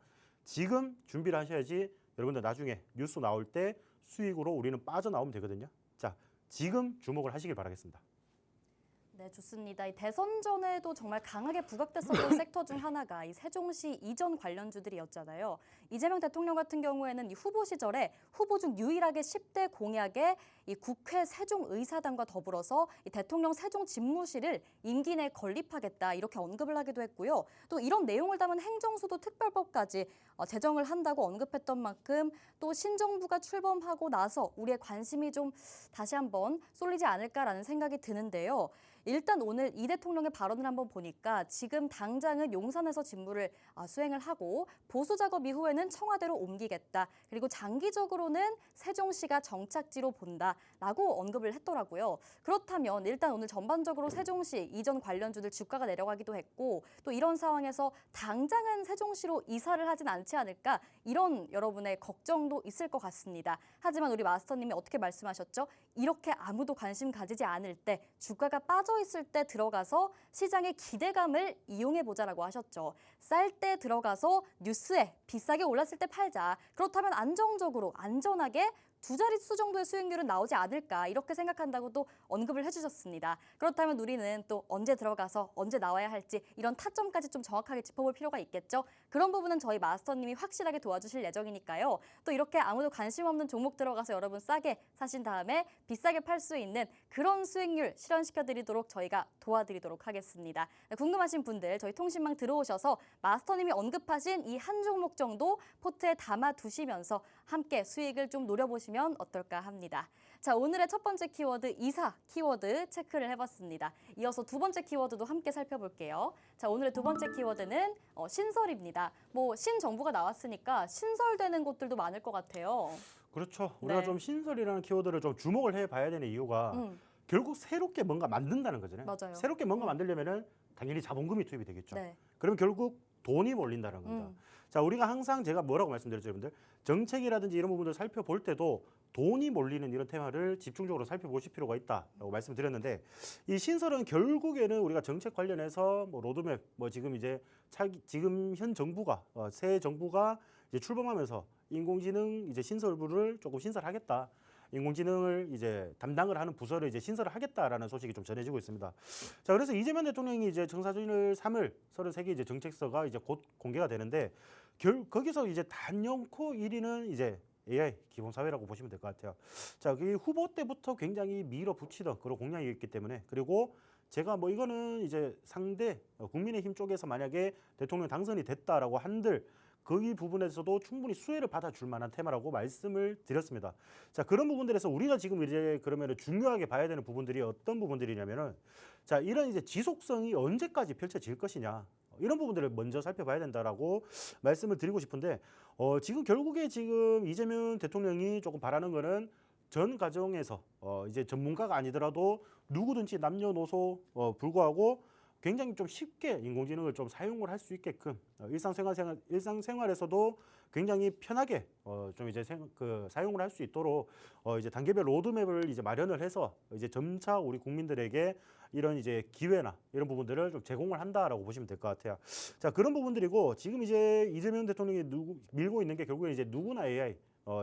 지금 준비를 하셔야지 여러분들 나중에 뉴스 나올 때 수익으로 우리는 빠져나오면 되거든요. 자, 지금 주목을 하시길 바라겠습니다. 네, 좋습니다. 이 대선 전에도 정말 강하게 부각됐었던 섹터 중 하나가 이 세종시 이전 관련주들이었잖아요. 이재명 대통령 같은 경우에는 이 후보 시절에 후보 중 유일하게 10대 공약에 이 국회 세종의사당과 더불어서 이 대통령 세종 집무실을 임기 내에 건립하겠다 이렇게 언급을 하기도 했고요. 또 이런 내용을 담은 행정수도 특별법까지 제정을 한다고 언급했던 만큼 또 신정부가 출범하고 나서 우리의 관심이 좀 다시 한번 쏠리지 않을까라는 생각이 드는데요. 일단 오늘 이 대통령의 발언을 한번 보니까 지금 당장은 용산에서 직무를 수행을 하고 보수 작업 이후에는 청와대로 옮기겠다. 그리고 장기적으로는 세종시가 정착지로 본다라고 언급을 했더라고요. 그렇다면 일단 오늘 전반적으로 세종시 이전 관련주들 주가가 내려가기도 했고 또 이런 상황에서 당장은 세종시로 이사를 하진 않지 않을까 이런 여러분의 걱정도 있을 것 같습니다. 하지만 우리 마스터님이 어떻게 말씀하셨죠? 이렇게 아무도 관심 가지지 않을 때 주가가 빠져 있을 때 들어가서 시장의 기대감을 이용해보자라고 하셨죠. 쌀 때 들어가서 뉴스에 비싸게 올랐을 때 팔자. 그렇다면 안정적으로 안전하게 두 자릿수 정도의 수익률은 나오지 않을까 이렇게 생각한다고 또 언급을 해주셨습니다. 그렇다면 우리는 또 언제 들어가서 언제 나와야 할지 이런 타점까지 좀 정확하게 짚어볼 필요가 있겠죠. 그런 부분은 저희 마스터님이 확실하게 도와주실 예정이니까요. 또 이렇게 아무도 관심 없는 종목 들어가서 여러분 싸게 사신 다음에 비싸게 팔 수 있는 그런 수익률 실현시켜드리도록 저희가 도와드리도록 하겠습니다. 궁금하신 분들 저희 통신망 들어오셔서 마스터님이 언급하신 이 한 종목 정도 포트에 담아 두시면서 함께 수익을 좀 노려보시면 어떨까 합니다. 자, 오늘의 첫 번째 키워드 이사 키워드 체크를 해봤습니다. 이어서 두 번째 키워드도 함께 살펴볼게요. 자, 오늘의 두 번째 키워드는 신설입니다. 뭐 신정부가 나왔으니까 신설되는 곳들도 많을 것 같아요. 그렇죠. 우리가 네. 좀 신설이라는 키워드를 좀 주목을 해봐야 되는 이유가 결국 새롭게 뭔가 만든다는 거잖아요. 맞아요. 새롭게 뭔가 만들려면은 당연히 자본금이 투입이 되겠죠. 네. 그러면 결국 돈이 몰린다는 겁니다. 자, 우리가 항상 제가 뭐라고 말씀드렸죠, 여러분들? 정책이라든지 이런 부분들 살펴볼 때도 돈이 몰리는 이런 테마를 집중적으로 살펴보실 필요가 있다라고 말씀드렸는데, 이 신설은 결국에는 우리가 정책 관련해서 뭐 로드맵, 뭐 지금 이제 지금 현 정부가 새 정부가 이제 출범하면서 인공지능 이제 신설부를 조금 신설하겠다. 인공지능을 이제 담당을 하는 부서를 이제 신설을 하겠다라는 소식이 좀 전해지고 있습니다. 자, 그래서 이재명 대통령이 이제 청사진을 3월 33개 이제 정책서가 이제 곧 공개가 되는데 거기서 이제 단연코 1위는 이제 AI 기본 사회라고 보시면 될 것 같아요. 자, 그 후보 때부터 굉장히 밀어붙이던 그런 공약이었기 때문에, 그리고 제가 뭐 이거는 이제 상대 국민의힘 쪽에서 만약에 대통령 당선이 됐다라고 한들 거기 부분에서도 충분히 수혜를 받아줄 만한 테마라고 말씀을 드렸습니다. 자, 그런 부분들에서 우리가 지금 이제 그러면 중요하게 봐야 되는 부분들이 어떤 부분들이냐면은, 자, 이런 이제 지속성이 언제까지 펼쳐질 것이냐, 이런 부분들을 먼저 살펴봐야 된다라고 말씀을 드리고 싶은데, 지금 결국에 지금 이재명 대통령이 조금 바라는 거는 전 가정에서 이제 전문가가 아니더라도 누구든지 남녀노소 불구하고 굉장히 좀 쉽게 인공지능을 좀 사용을 할 수 있게끔 일상생활에서도 굉장히 편하게 좀 이제 사용을 할 수 있도록 이제 단계별 로드맵을 이제 마련을 해서 이제 점차 우리 국민들에게 이런 이제 기회나 이런 부분들을 좀 제공을 한다라고 보시면 될 것 같아요. 자, 그런 부분들이고, 지금 이제 이재명 대통령이 밀고 있는 게 결국에 이제 누구나 AI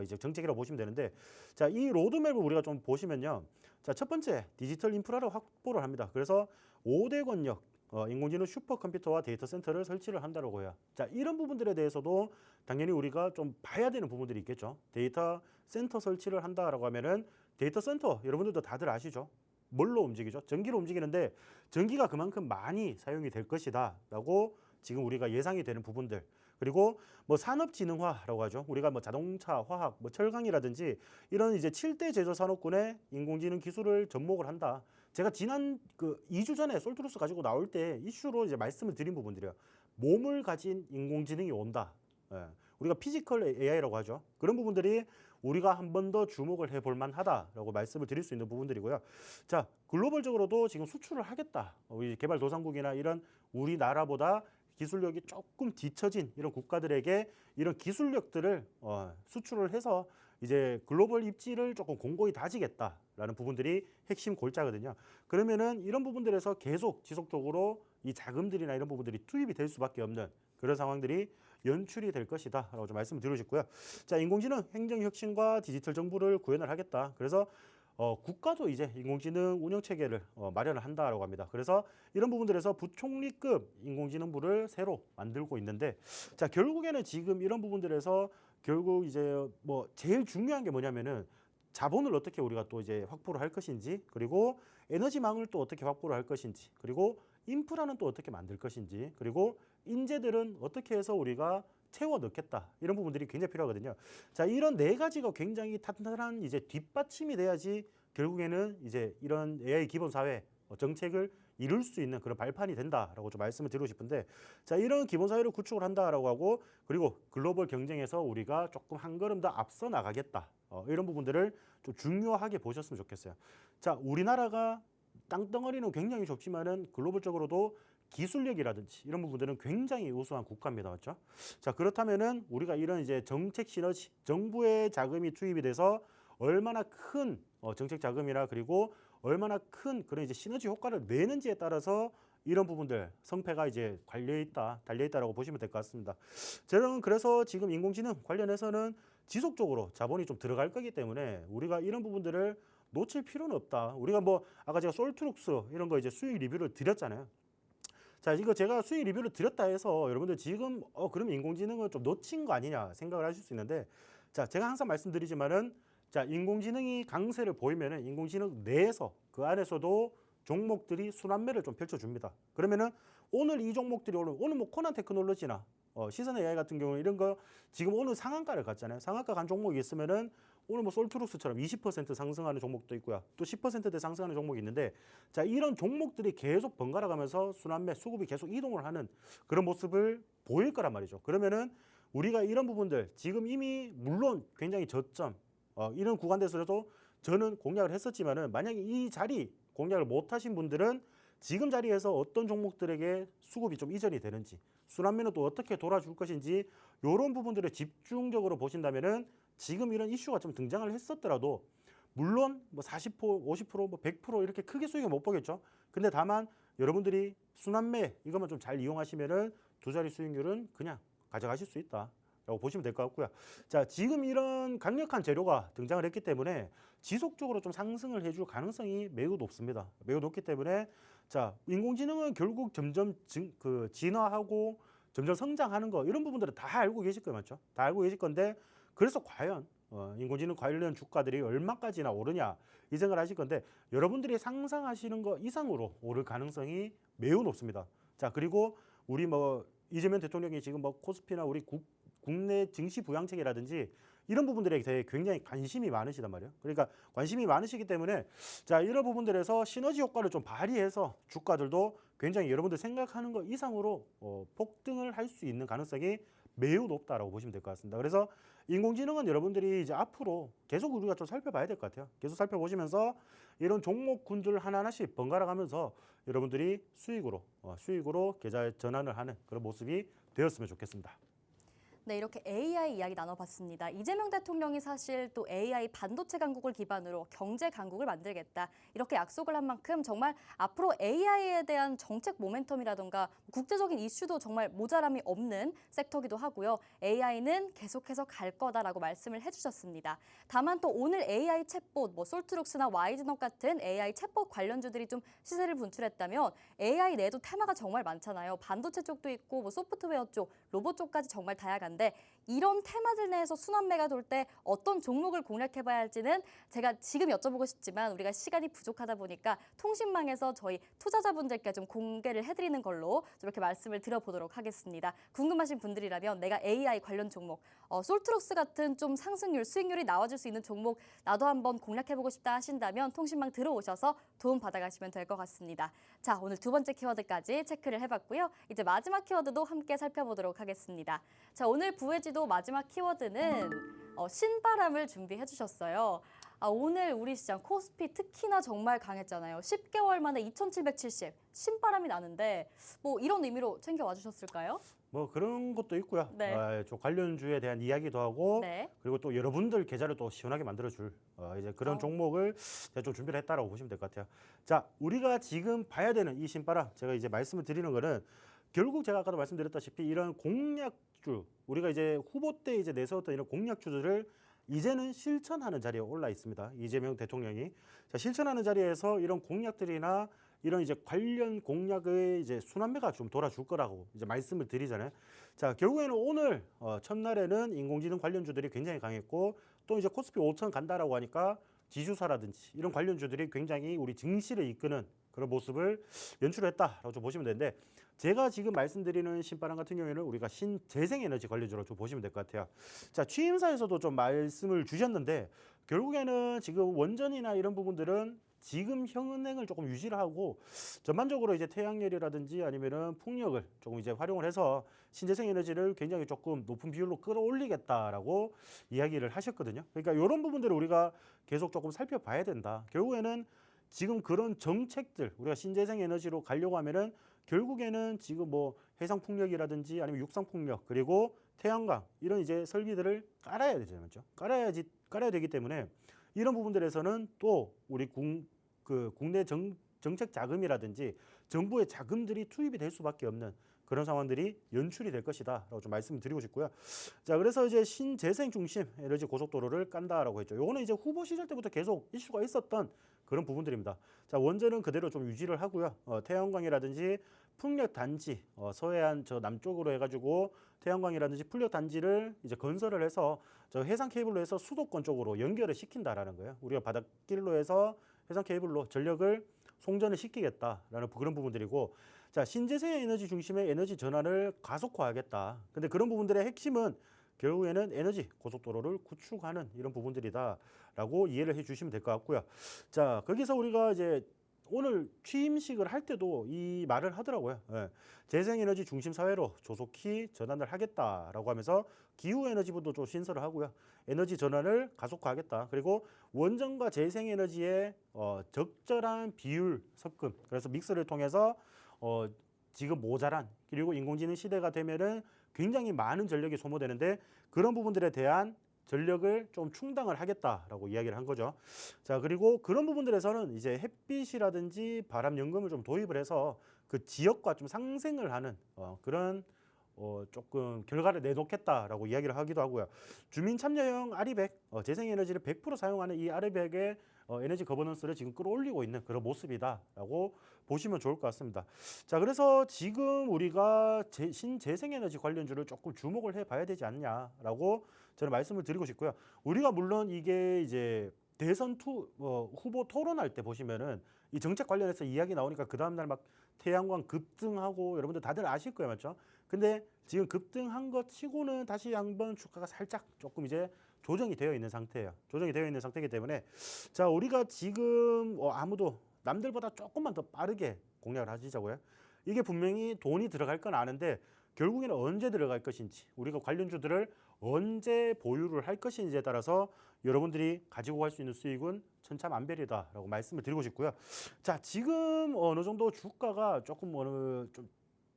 이제 정책이라고 보시면 되는데, 자, 이 로드맵을 우리가 좀 보시면요. 자, 첫 번째 디지털 인프라를 확보를 합니다. 그래서 5대 권역 인공지능 슈퍼컴퓨터와 데이터 센터를 설치를 한다고 해요. 자, 이런 부분들에 대해서도 당연히 우리가 좀 봐야 되는 부분들이 있겠죠. 데이터 센터 설치를 한다라고 하면은 데이터 센터 여러분들도 다들 아시죠? 뭘로 움직이죠? 전기로 움직이는데 전기가 그만큼 많이 사용이 될 것이다라고 지금 우리가 예상이 되는 부분들. 그리고 뭐 산업진흥화라고 하죠. 우리가 뭐 자동차, 화학, 뭐 철강이라든지 이런 이제 7대 제조 산업군에 인공지능 기술을 접목을 한다. 제가 지난 2주 전에 솔트루스 가지고 나올 때 이슈로 이제 말씀을 드린 부분들이에요. 몸을 가진 인공지능이 온다. 예. 우리가 피지컬 AI라고 하죠. 그런 부분들이 우리가 한 번 더 주목을 해볼 만하다라고 말씀을 드릴 수 있는 부분들이고요. 자, 글로벌적으로도 지금 수출을 하겠다. 우리 개발도상국이나 이런 우리나라보다 기술력이 조금 뒤처진 이런 국가들에게 이런 기술력들을 수출을 해서 이제 글로벌 입지를 조금 공고히 다지겠다라는 부분들이 핵심 골자거든요. 그러면은 이런 부분들에서 계속 지속적으로 이 자금들이나 이런 부분들이 투입이 될 수밖에 없는 그런 상황들이 연출이 될 것이다 라고 좀 말씀을 드리고 싶고요. 자, 인공지능 행정혁신과 디지털 정부를 구현을 하겠다. 그래서 국가도 이제 인공지능 운영체계를 마련을 한다라고 합니다. 그래서 이런 부분들에서 부총리급 인공지능부를 새로 만들고 있는데, 자, 결국에는 지금 이런 부분들에서 결국 이제 뭐 제일 중요한 게 뭐냐면은 자본을 어떻게 우리가 또 이제 확보를 할 것인지, 그리고 에너지망을 또 어떻게 확보를 할 것인지, 그리고 인프라는 또 어떻게 만들 것인지, 그리고 인재들은 어떻게 해서 우리가 채워 넣겠다. 이런 부분들이 굉장히 필요하거든요. 자, 이런 네 가지가 굉장히 탄탄한 이제 뒷받침이 돼야지 결국에는 이제 이런 AI 기본 사회 정책을 이룰 수 있는 그런 발판이 된다라고 좀 말씀을 드리고 싶은데, 자, 이런 기본 사회를 구축을 한다라고 하고, 그리고 글로벌 경쟁에서 우리가 조금 한 걸음 더 앞서 나가겠다. 이런 부분들을 좀 중요하게 보셨으면 좋겠어요. 자, 우리나라가 땅덩어리는 굉장히 좁지만은 글로벌적으로도 기술력이라든지 이런 부분들은 굉장히 우수한 국가입니다. 맞죠? 자, 그렇다면은 우리가 이런 이제 정책 시너지, 정부의 자금이 투입이 돼서 얼마나 큰 정책 자금이나 그리고 얼마나 큰 그런 이제 시너지 효과를 내는지에 따라서 이런 부분들 성패가 이제 달려 있다라고 보시면 될 것 같습니다. 저는 그래서 지금 인공지능 관련해서는 지속적으로 자본이 좀 들어갈 거기 때문에 우리가 이런 부분들을 놓칠 필요는 없다. 우리가 뭐 아까 제가 솔트룩스 이런 거 이제 수익 리뷰를 드렸잖아요. 자, 이거 제가 수익 리뷰를 드렸다 해서 여러분들 지금 그럼 인공지능은 좀 놓친 거 아니냐 생각을 하실 수 있는데, 자, 제가 항상 말씀드리지만은, 자, 인공지능이 강세를 보이면은 인공지능 내에서 그 안에서도 종목들이 순환매를 좀 펼쳐줍니다. 그러면은 오늘 이 종목들이 오늘 뭐 코난 테크놀로지나 시선 AI 같은 경우는 이런 거 지금 오늘 상한가를 갔잖아요. 상한가 간 종목이 있으면은 오늘 뭐 솔트룩스처럼 20% 상승하는 종목도 있고요. 또 10%대 상승하는 종목이 있는데, 자, 이런 종목들이 계속 번갈아 가면서 순환매 수급이 계속 이동을 하는 그런 모습을 보일 거란 말이죠. 그러면은 우리가 이런 부분들 지금 이미 물론 굉장히 저점 이런 구간에서도 저는 공략을 했었지만은, 만약에 이 자리 공략을 못 하신 분들은 지금 자리에서 어떤 종목들에게 수급이 좀 이전이 되는지, 순환매는 또 어떻게 돌아줄 것인지, 이런 부분들을 집중적으로 보신다면은 지금 이런 이슈가 좀 등장을 했었더라도, 물론 뭐 40%, 50%, 뭐 100% 이렇게 크게 수익을 못 보겠죠. 근데 다만 여러분들이 순환매 이것만 좀 잘 이용하시면은 두 자리 수익률은 그냥 가져가실 수 있다라고 보시면 될 것 같고요. 자, 지금 이런 강력한 재료가 등장을 했기 때문에 지속적으로 좀 상승을 해줄 가능성이 매우 높습니다. 매우 높기 때문에, 자, 인공지능은 결국 점점 진화하고 점점 성장하는 거, 이런 부분들은 다 알고 계실 거예요, 맞죠? 다 알고 계실 건데, 그래서 과연 인공지능 관련 주가들이 얼마까지나 오르냐 이 생각을 하실 건데, 여러분들이 상상하시는 거 이상으로 오를 가능성이 매우 높습니다. 자, 그리고 우리 뭐 이재명 대통령이 지금 뭐 코스피나 우리 국내 증시 부양책이라든지 이런 부분들에 대해 굉장히 관심이 많으시단 말이에요. 그러니까 관심이 많으시기 때문에, 자, 이런 부분들에서 시너지 효과를 좀 발휘해서 주가들도 굉장히 여러분들 생각하는 것 이상으로 폭등을 할 수 있는 가능성이 매우 높다라고 보시면 될 것 같습니다. 그래서 인공지능은 여러분들이 이제 앞으로 계속 우리가 좀 살펴봐야 될 것 같아요. 계속 살펴보시면서 이런 종목군들 하나하나씩 번갈아 가면서 여러분들이 수익으로 계좌 전환을 하는 그런 모습이 되었으면 좋겠습니다. 네, 이렇게 AI 이야기 나눠봤습니다. 이재명 대통령이 사실 또 AI 반도체 강국을 기반으로 경제 강국을 만들겠다, 이렇게 약속을 한 만큼 정말 앞으로 AI에 대한 정책 모멘텀이라든가 국제적인 이슈도 정말 모자람이 없는 섹터기도 하고요. AI는 계속해서 갈 거다라고 말씀을 해주셨습니다. 다만 또 오늘 AI 챗봇, 뭐 솔트룩스나 와이즈넛 같은 AI 챗봇 관련주들이 좀 시세를 분출했다면, AI 내에도 테마가 정말 많잖아요. 반도체 쪽도 있고 뭐 소프트웨어 쪽, 로봇 쪽까지 정말 다양한데, 이런 테마들 내에서 순환매가 돌 때 어떤 종목을 공략해봐야 할지는 제가 지금 여쭤보고 싶지만 우리가 시간이 부족하다 보니까 통신망에서 저희 투자자분들께 좀 공개를 해드리는 걸로 이렇게 말씀을 드려보도록 하겠습니다. 궁금하신 분들이라면 내가 AI 관련 종목, 솔트룩스 같은 좀 상승률, 수익률이 나와줄 수 있는 종목 나도 한번 공략해보고 싶다 하신다면 통신망 들어오셔서 도움 받아가시면 될 것 같습니다. 자, 오늘 두 번째 키워드까지 체크를 해봤고요. 이제 마지막 키워드도 함께 살펴보도록 하겠습니다. 자, 오늘 부회지도 마지막 키워드는 신바람을 준비해 주셨어요. 오늘 우리 시장 코스피 특히나 정말 강했잖아요. 10개월 만에 2770 신바람이 나는데 뭐 이런 의미로 챙겨와 주셨을까요? 뭐 그런 것도 있고요. 네. 좀 관련주에 대한 이야기도 하고, 네. 그리고 또 여러분들 계좌를 또 시원하게 만들어줄 이제 그런 종목을 제가 좀 준비를 했다라고 보시면 될 것 같아요. 자, 우리가 지금 봐야 되는 이 신바람, 제가 이제 말씀을 드리는 거는 결국 제가 아까도 말씀드렸다시피 이런 공약주, 우리가 이제 후보 때 이제 내세웠던 이런 공약주들을 이제는 실천하는 자리에 올라 있습니다. 이재명 대통령이. 자, 실천하는 자리에서 이런 공약들이나 이런 이제 관련 공약의 이제 순환매가 좀 돌아줄 거라고 이제 말씀을 드리잖아요. 자, 결국에는 오늘 첫날에는 인공지능 관련주들이 굉장히 강했고, 또 이제 코스피 5천 간다라고 하니까 지주사라든지 이런 관련주들이 굉장히 우리 증시를 이끄는 그런 모습을 연출했다라고 좀 보시면 되는데, 제가 지금 말씀드리는 신바람 같은 경우에는 우리가 신재생에너지 관련주로 좀 보시면 될 것 같아요. 자, 취임사에서도 좀 말씀을 주셨는데, 결국에는 지금 원전이나 이런 부분들은 지금 현행을 조금 유지를 하고 전반적으로 이제 태양열이라든지 아니면은 풍력을 조금 이제 활용을 해서 신재생 에너지를 굉장히 조금 높은 비율로 끌어올리겠다라고 이야기를 하셨거든요. 그러니까 이런 부분들을 우리가 계속 조금 살펴봐야 된다. 결국에는 지금 그런 정책들, 우리가 신재생 에너지로 가려고 하면은 결국에는 지금 뭐 해상 풍력이라든지 아니면 육상 풍력, 그리고 태양광 이런 이제 설비들을 깔아야 되잖아요. 맞죠? 깔아야 되기 때문에 이런 부분들에서는 또 우리 국내 정책 자금이라든지 정부의 자금들이 투입이 될 수밖에 없는 그런 상황들이 연출이 될 것이다라고 좀 말씀드리고 싶고요. 자, 그래서 이제 신재생 중심 에너지 고속도로를 깐다라고 했죠. 요거는 이제 후보 시절 때부터 계속 이슈가 있었던 그런 부분들입니다. 자, 원전은 그대로 좀 유지를 하고요. 태양광이라든지 풍력 단지, 서해안 저 남쪽으로 해가지고 태양광이라든지 풍력 단지를 이제 건설을 해서 저 해상 케이블로 해서 수도권 쪽으로 연결을 시킨다라는 거예요. 우리가 바닷길로 해서 해상 케이블로 전력을 송전을 시키겠다라는 그런 부분들이고, 자, 신재생 에너지 중심의 에너지 전환을 가속화하겠다. 근데 그런 부분들의 핵심은 결국에는 에너지 고속도로를 구축하는 이런 부분들이다라고 이해를 해주시면 될 것 같고요. 자, 거기서 우리가 이제 오늘 취임식을 할 때도 이 말을 하더라고요. 예. 재생에너지 중심 사회로 조속히 전환을 하겠다라고 하면서 기후에너지부도 좀 신설을 하고요. 에너지 전환을 가속화하겠다. 그리고 원전과 재생에너지의 적절한 비율 섞음. 그래서 믹스를 통해서 지금 모자란, 그리고 인공지능 시대가 되면은 굉장히 많은 전력이 소모되는데 그런 부분들에 대한 전력을 좀 충당을 하겠다라고 이야기를 한 거죠. 자, 그리고 그런 부분들에서는 이제 햇빛이라든지 바람 연금을 좀 도입을 해서 그 지역과 좀 상생을 하는 그런 조금 결과를 내놓겠다라고 이야기를 하기도 하고요. 주민 참여형 아리백, 재생에너지를 100% 사용하는 이 아리백의 에너지 거버넌스를 지금 끌어올리고 있는 그런 모습이다라고 보시면 좋을 것 같습니다. 자, 그래서 지금 우리가 신재생에너지 관련주를 조금 주목을 해봐야 되지 않냐라고 저는 말씀을 드리고 싶고요. 우리가 물론 이게 이제 대선 후보 토론할 때 보시면은 이 정책 관련해서 이야기 나오니까 그 다음날 막 태양광 급등하고 여러분들 다들 아실 거예요, 맞죠? 근데 지금 급등한 것 치고는 다시 한번 주가가 살짝 조금 이제 조정이 되어 있는 상태예요. 조정이 되어 있는 상태이기 때문에 자, 우리가 지금 아무도 남들보다 조금만 더 빠르게 공략을 하시자고요. 이게 분명히 돈이 들어갈 건 아는데 결국에는 언제 들어갈 것인지, 우리가 관련주들을 언제 보유를 할 것인지에 따라서 여러분들이 가지고 갈 수 있는 수익은 천차만별이다라고 말씀을 드리고 싶고요. 자, 지금 어느 정도 주가가 조금 좀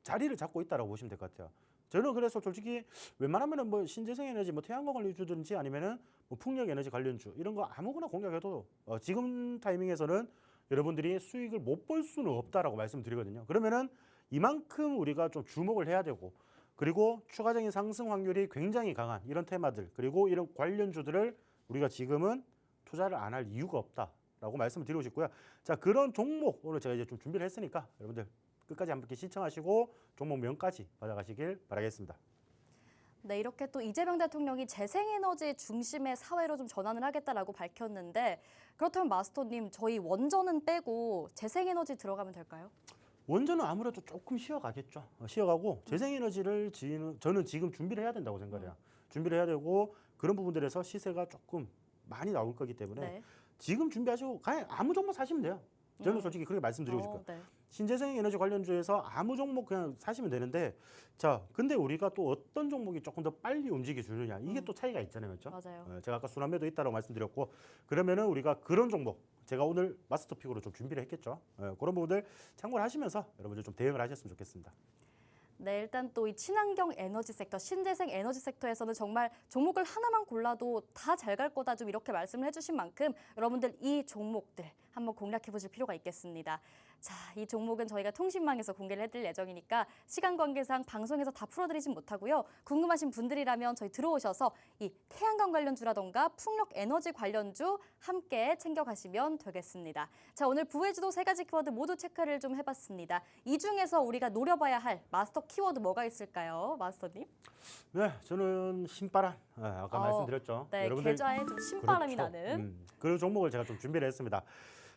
자리를 잡고 있다라고 보시면 될 것 같아요. 저는 그래서 솔직히 웬만하면은 뭐 신재생 에너지, 뭐 태양광 관련주든지 아니면은 뭐 풍력 에너지 관련주 이런 거 아무거나 공략해도 지금 타이밍에서는 여러분들이 수익을 못 볼 수는 없다라고 말씀드리거든요. 그러면은 이만큼 우리가 좀 주목을 해야 되고, 그리고 추가적인 상승 확률이 굉장히 강한 이런 테마들, 그리고 이런 관련주들을 우리가 지금은 투자를 안 할 이유가 없다라고 말씀을 드리고 싶고요. 자, 그런 종목 오늘 제가 이제 좀 준비를 했으니까 여러분들 끝까지 한 바퀴 시청하시고 종목명까지 받아가시길 바라겠습니다. 네, 이렇게 또 이재명 대통령이 재생에너지 중심의 사회로 좀 전환을 하겠다라고 밝혔는데, 그렇다면 마스터님, 저희 원전은 빼고 재생에너지 들어가면 될까요? 원전은 아무래도 조금 쉬어가겠죠. 쉬어가고 재생에너지를 저는 지금 준비를 해야 된다고 생각해요. 준비를 해야 되고 그런 부분들에서 시세가 조금 많이 나올 거기 때문에 네. 지금 준비하시고 그냥 아무 종목 사시면 돼요. 저는 솔직히 그렇게 말씀드리고 싶어요. 네. 신재생 에너지 관련주에서 아무 종목 그냥 사시면 되는데, 자, 근데 우리가 또 어떤 종목이 조금 더 빨리 움직여 주느냐, 이게 또 차이가 있잖아요, 그렇죠? 맞아요. 제가 아까 순환매도 있다고 말씀드렸고, 그러면은 우리가 그런 종목 제가 오늘 마스터픽으로 좀 준비를 했겠죠. 그런 부분들 참고를 하시면서 여러분들 좀 대응을 하셨으면 좋겠습니다. 네, 일단 또 이 친환경 에너지 섹터, 신재생 에너지 섹터에서는 정말 종목을 하나만 골라도 다 잘 갈 거다, 좀 이렇게 말씀을 해주신 만큼 여러분들 이 종목들 한번 공략해 보실 필요가 있겠습니다. 자, 이 종목은 저희가 통신망에서 공개를 해드릴 예정이니까 시간 관계상 방송에서 다 풀어드리진 못하고요. 궁금하신 분들이라면 저희 들어오셔서 이 태양광 관련주라던가 풍력 에너지 관련주 함께 챙겨가시면 되겠습니다. 자, 오늘 부회주도 3가지 키워드 모두 체크를 좀 해봤습니다. 이 중에서 우리가 노려봐야 할 마스터 키워드 뭐가 있을까요, 마스터님? 네, 저는 신바람, 아까 말씀드렸죠. 네, 여러분들 계좌에 좀 신바람이 그렇죠. 나는. 그 종목을 제가 좀 준비를 했습니다.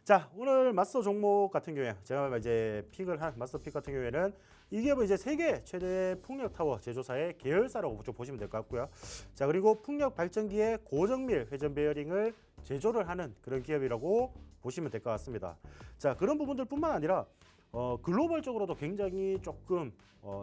자, 오늘 마스터 종목 같은 경우에 제가 이제 픽을 한 마스터 픽 같은 경우에는 이 기업은 이제 세계 최대 풍력 타워 제조사의 계열사라고 좀 보시면 될 것 같고요. 자, 그리고 풍력 발전기의 고정밀 회전 베어링을 제조를 하는 그런 기업이라고 보시면 될 것 같습니다. 자, 그런 부분들뿐만 아니라 글로벌적으로도 굉장히 조금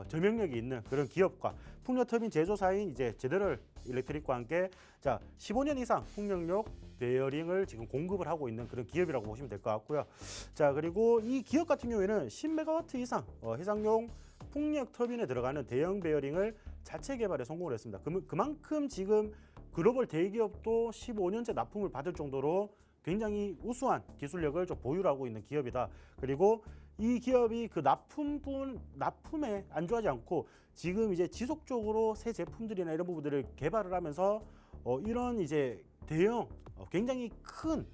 저명력이 있는 그런 기업과 풍력 터빈 제조사인 이제 제너럴 일렉트릭과 함께 자 15년 이상 풍력용 베어링을 지금 공급을 하고 있는 그런 기업이라고 보시면 될 것 같고요. 자, 그리고 이 기업 같은 경우에는 10메가와트 이상 해상용 풍력 터빈에 들어가는 대형 베어링을 자체 개발에 성공을 했습니다. 그만큼 지금 글로벌 대기업도 15년째 납품을 받을 정도로 굉장히 우수한 기술력을 좀 보유하고 있는 기업이다. 그리고 이 기업이 그 납품에 안주하지 않고 지금 이제 지속적으로 새 제품들이나 이런 부분들을 개발을 하면서 이런 이제 대형 굉장히 큰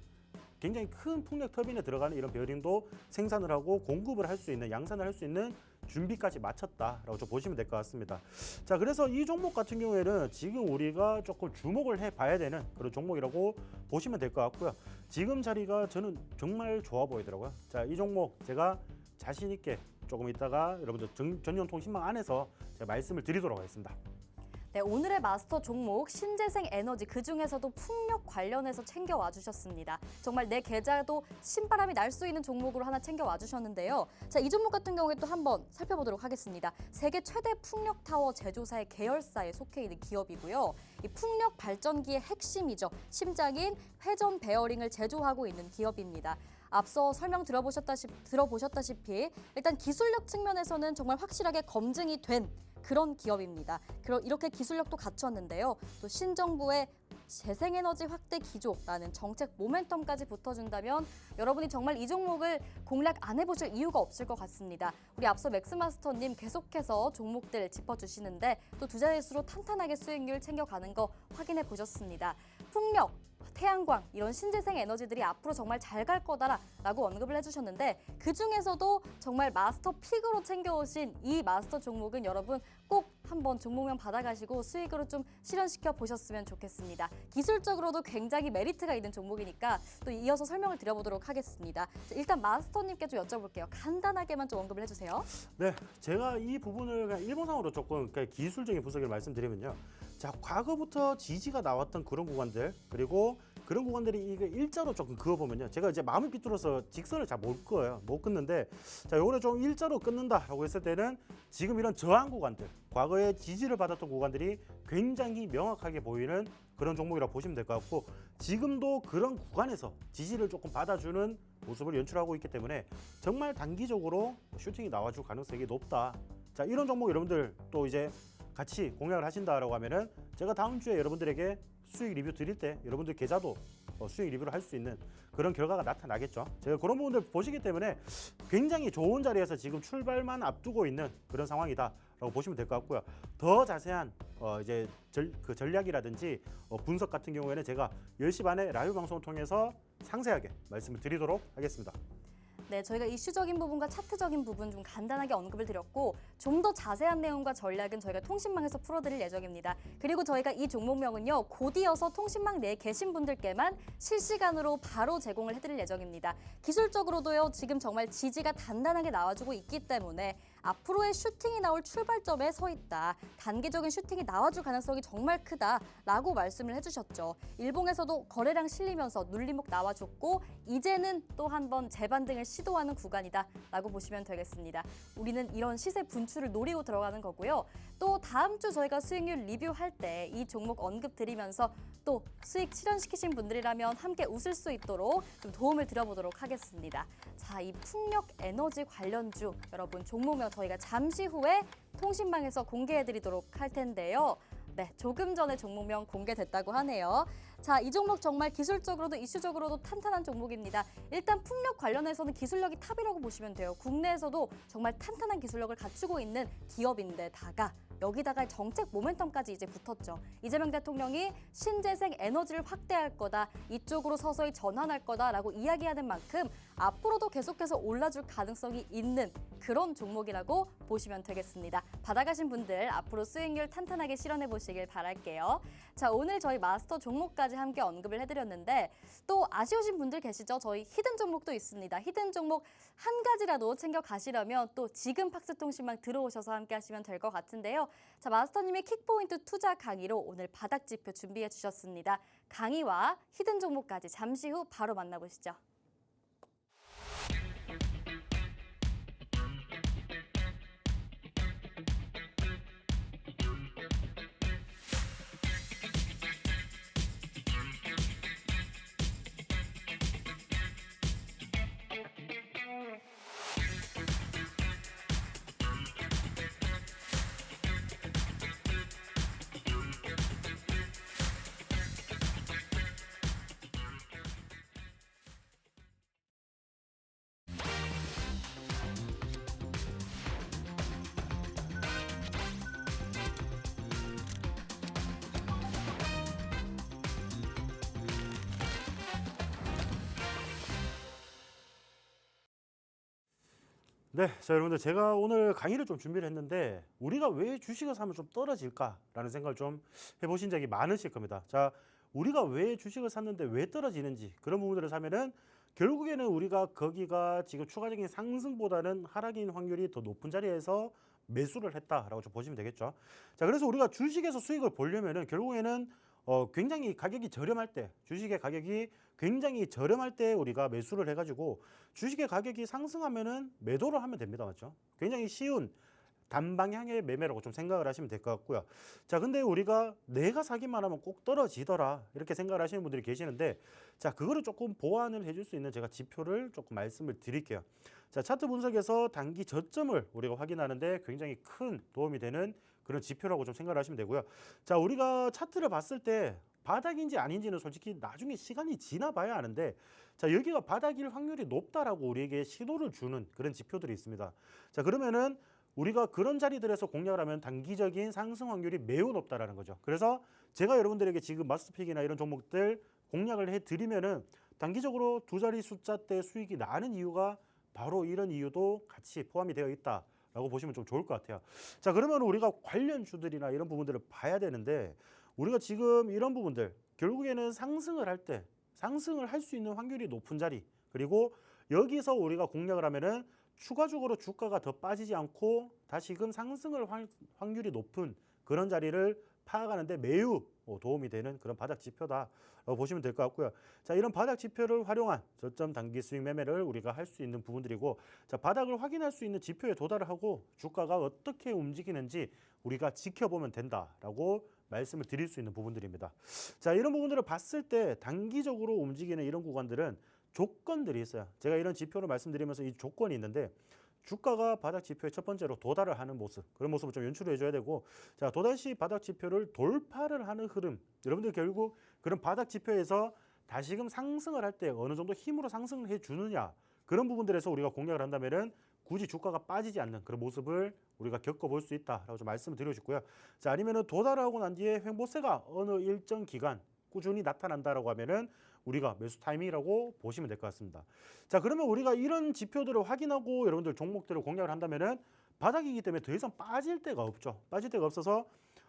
풍력 터빈에 들어가는 이런 베어링도 생산을 하고 공급을 할 수 있는, 양산을 할 수 있는 준비까지 마쳤다라고 좀 보시면 될 것 같습니다. 자, 그래서 이 종목 같은 경우에는 지금 우리가 조금 주목을 해봐야 되는 그런 종목이라고 보시면 될 것 같고요. 지금 자리가 저는 정말 좋아 보이더라고요. 자, 이 종목 제가 자신 있게 조금 이따가 여러분들 전년통신망 안에서 제가 말씀을 드리도록 하겠습니다. 네, 오늘의 마스터 종목 신재생 에너지 그중에서도 풍력 관련해서 챙겨와 주셨습니다. 정말 내 계좌도 신바람이 날 수 있는 종목으로 하나 챙겨와 주셨는데요. 자, 이 종목 같은 경우에 또 한번 살펴보도록 하겠습니다. 세계 최대 풍력 타워 제조사의 계열사에 속해 있는 기업이고요. 이 풍력 발전기의 핵심이죠. 심장인 회전 베어링을 제조하고 있는 기업입니다. 앞서 설명 들어보셨다시피 일단 기술력 측면에서는 정말 확실하게 검증이 된 그런 기업입니다. 이렇게 기술력도 갖췄는데요. 또 신정부의 재생에너지 확대 기조라는 정책 모멘텀까지 붙어준다면 여러분이 정말 이 종목을 공략 안 해보실 이유가 없을 것 같습니다. 우리 앞서 맥스마스터님 계속해서 종목들 짚어주시는데 또 두 자릿수로 탄탄하게 수익률 챙겨가는 거 확인해 보셨습니다. 풍력, 태양광 이런 신재생 에너지들이 앞으로 정말 잘 갈 거다라고 언급을 해주셨는데 그중에서도 정말 마스터 픽으로 챙겨오신 이 마스터 종목은 여러분 꼭 한번 종목명 받아가시고 수익으로 좀 실현시켜 보셨으면 좋겠습니다. 기술적으로도 굉장히 메리트가 있는 종목이니까 또 이어서 설명을 드려보도록 하겠습니다. 자, 일단 마스터님께 좀 여쭤볼게요. 간단하게만 좀 언급을 해주세요. 네, 제가 이 부분을 그냥 일본상으로 조금 기술적인 분석을 말씀드리면요. 자, 과거부터 지지가 나왔던 그런 구간들, 그리고 그런 구간들이 이게 일자로 조금 그어보면요. 제가 이제 마음을 삐뚤어서 직선을 잘 못 그어요. 못 끊는데, 자, 요거를 좀 일자로 끊는다라고 했을 때는 지금 이런 저항 구간들, 과거에 지지를 받았던 구간들이 굉장히 명확하게 보이는 그런 종목이라고 보시면 될 것 같고, 지금도 그런 구간에서 지지를 조금 받아주는 모습을 연출하고 있기 때문에 정말 단기적으로 슈팅이 나와줄 가능성이 높다. 자, 이런 종목 여러분들 또 이제 같이 공략을 하신다라고 하면은 제가 다음 주에 여러분들에게 수익 리뷰 드릴 때 여러분들 계좌도 수익 리뷰를 할 수 있는 그런 결과가 나타나겠죠. 제가 그런 부분들 보시기 때문에 굉장히 좋은 자리에서 지금 출발만 앞두고 있는 그런 상황이다라고 보시면 될 것 같고요. 더 자세한 이제 전략이라든지 분석 같은 경우에는 제가 10시 반에 라이브 방송을 통해서 상세하게 말씀을 드리도록 하겠습니다. 네, 저희가 이슈적인 부분과 차트적인 부분 좀 간단하게 언급을 드렸고 좀 더 자세한 내용과 전략은 저희가 통신망에서 풀어드릴 예정입니다. 그리고 저희가 이 종목명은요. 곧 이어서 통신망 내에 계신 분들께만 실시간으로 바로 제공을 해드릴 예정입니다. 기술적으로도요. 지금 정말 지지가 단단하게 나와주고 있기 때문에 앞으로의 슈팅이 나올 출발점에 서 있다. 단기적인 슈팅이 나와줄 가능성이 정말 크다라고 말씀을 해주셨죠. 일봉에서도 거래량 실리면서 눌림목 나와줬고 이제는 또 한 번 재반등을 시도하는 구간이다라고 보시면 되겠습니다. 우리는 이런 시세 분출을 노리고 들어가는 거고요. 또 다음 주 저희가 수익률 리뷰할 때 이 종목 언급 드리면서 또 수익 실현시키신 분들이라면 함께 웃을 수 있도록 좀 도움을 드려보도록 하겠습니다. 자, 이 풍력 에너지 관련주 여러분 종목명 저희가 잠시 후에 통신망에서 공개해드리도록 할 텐데요. 네, 조금 전에 종목명 공개됐다고 하네요. 자, 이 종목 정말 기술적으로도 이슈적으로도 탄탄한 종목입니다. 일단 풍력 관련해서는 기술력이 탑이라고 보시면 돼요. 국내에서도 정말 탄탄한 기술력을 갖추고 있는 기업인데다가 여기다가 정책 모멘텀까지 이제 붙었죠. 이재명 대통령이 신재생 에너지를 확대할 거다, 이쪽으로 서서히 전환할 거다라고 이야기하는 만큼 앞으로도 계속해서 올라줄 가능성이 있는 그런 종목이라고 보시면 되겠습니다. 받아가신 분들 앞으로 수익률 탄탄하게 실현해 보시길 바랄게요. 자, 오늘 저희 마스터 종목까지 함께 언급을 해드렸는데 또 아쉬우신 분들 계시죠? 저희 히든 종목도 있습니다. 히든 종목 한 가지라도 챙겨 가시려면 또 지금 팍스통신망 들어오셔서 함께 하시면 될 것 같은데요. 자, 마스터님의 킥포인트 투자 강의로 오늘 바닥지표 준비해 주셨습니다. 강의와 히든 종목까지 잠시 후 바로 만나보시죠. 네, 자 여러분들 제가 오늘 강의를 좀 준비를 했는데 우리가 왜 주식을 사면 좀 떨어질까라는 생각을 좀 해보신 적이 많으실 겁니다. 자, 우리가 왜 주식을 샀는데 왜 떨어지는지 그런 부분들을 사면은 결국에는 우리가 거기가 지금 추가적인 상승보다는 하락인 확률이 더 높은 자리에서 매수를 했다라고 좀 보시면 되겠죠. 자, 그래서 우리가 주식에서 수익을 보려면은 결국에는 굉장히 가격이 저렴할 때, 주식의 가격이 굉장히 저렴할 때 우리가 매수를 해가지고 주식의 가격이 상승하면은 매도를 하면 됩니다, 맞죠? 굉장히 쉬운 단방향의 매매라고 좀 생각을 하시면 될 것 같고요. 자, 근데 우리가 내가 사기만 하면 꼭 떨어지더라 이렇게 생각을 하시는 분들이 계시는데, 자, 그거를 조금 보완을 해줄 수 있는 제가 지표를 조금 말씀을 드릴게요. 자, 차트 분석에서 단기 저점을 우리가 확인하는데 굉장히 큰 도움이 되는 그런 지표라고 좀 생각을 하시면 되고요. 자, 우리가 차트를 봤을 때 바닥인지 아닌지는 솔직히 나중에 시간이 지나 봐야 아는데, 자, 여기가 바닥일 확률이 높다라고 우리에게 신호를 주는 그런 지표들이 있습니다. 자, 그러면은 우리가 그런 자리들에서 공략을 하면 단기적인 상승 확률이 매우 높다라는 거죠. 그래서 제가 여러분들에게 지금 마스터픽이나 이런 종목들 공략을 해드리면은 단기적으로 두 자리 숫자대 수익이 나는 이유가 바로 이런 이유도 같이 포함이 되어 있다라고 보시면 좀 좋을 것 같아요. 자, 그러면 우리가 관련주들이나 이런 부분들을 봐야 되는데, 우리가 지금 이런 부분들 결국에는 상승을 할 때 상승을 할 수 있는 확률이 높은 자리, 그리고 여기서 우리가 공략을 하면은 추가적으로 주가가 더 빠지지 않고 다시금 상승을 확률이 높은 그런 자리를 파악하는데 매우 도움이 되는 그런 바닥 지표다라고 보시면 될 것 같고요. 자, 이런 바닥 지표를 활용한 저점 단기 수익 매매를 우리가 할 수 있는 부분들이고, 자, 바닥을 확인할 수 있는 지표에 도달을 하고 주가가 어떻게 움직이는지 우리가 지켜보면 된다라고 말씀을 드릴 수 있는 부분들입니다. 자, 이런 부분들을 봤을 때 단기적으로 움직이는 이런 구간들은 조건들이 있어요. 제가 이런 지표를 말씀드리면서 이 조건이 있는데, 주가가 바닥 지표에 첫 번째로 도달을 하는 모습, 그런 모습을 좀 연출을 해줘야 되고, 자, 또다시 바닥 지표를 돌파를 하는 흐름, 여러분들 결국 그런 바닥 지표에서 다시금 상승을 할 때 어느 정도 힘으로 상승을 해주느냐, 그런 부분들에서 우리가 공략을 한다면은 굳이 주가가 빠지지 않는 그런 모습을 우리가 겪어볼 수 있다라고 좀 말씀을 드리고 싶고요. 자, 아니면은 도달하고 난 뒤에 횡보세가 어느 일정 기간 꾸준히 나타난다라고 하면은 우리가 매수 타이밍이라고 보시면 될 것 같습니다. 자, 그러면 우리가 이런 지표들을 확인하고 여러분들 종목들을 공략을 한다면은 바닥이기 때문에 더 이상 빠질 데가 없죠. 빠질 데가 없어서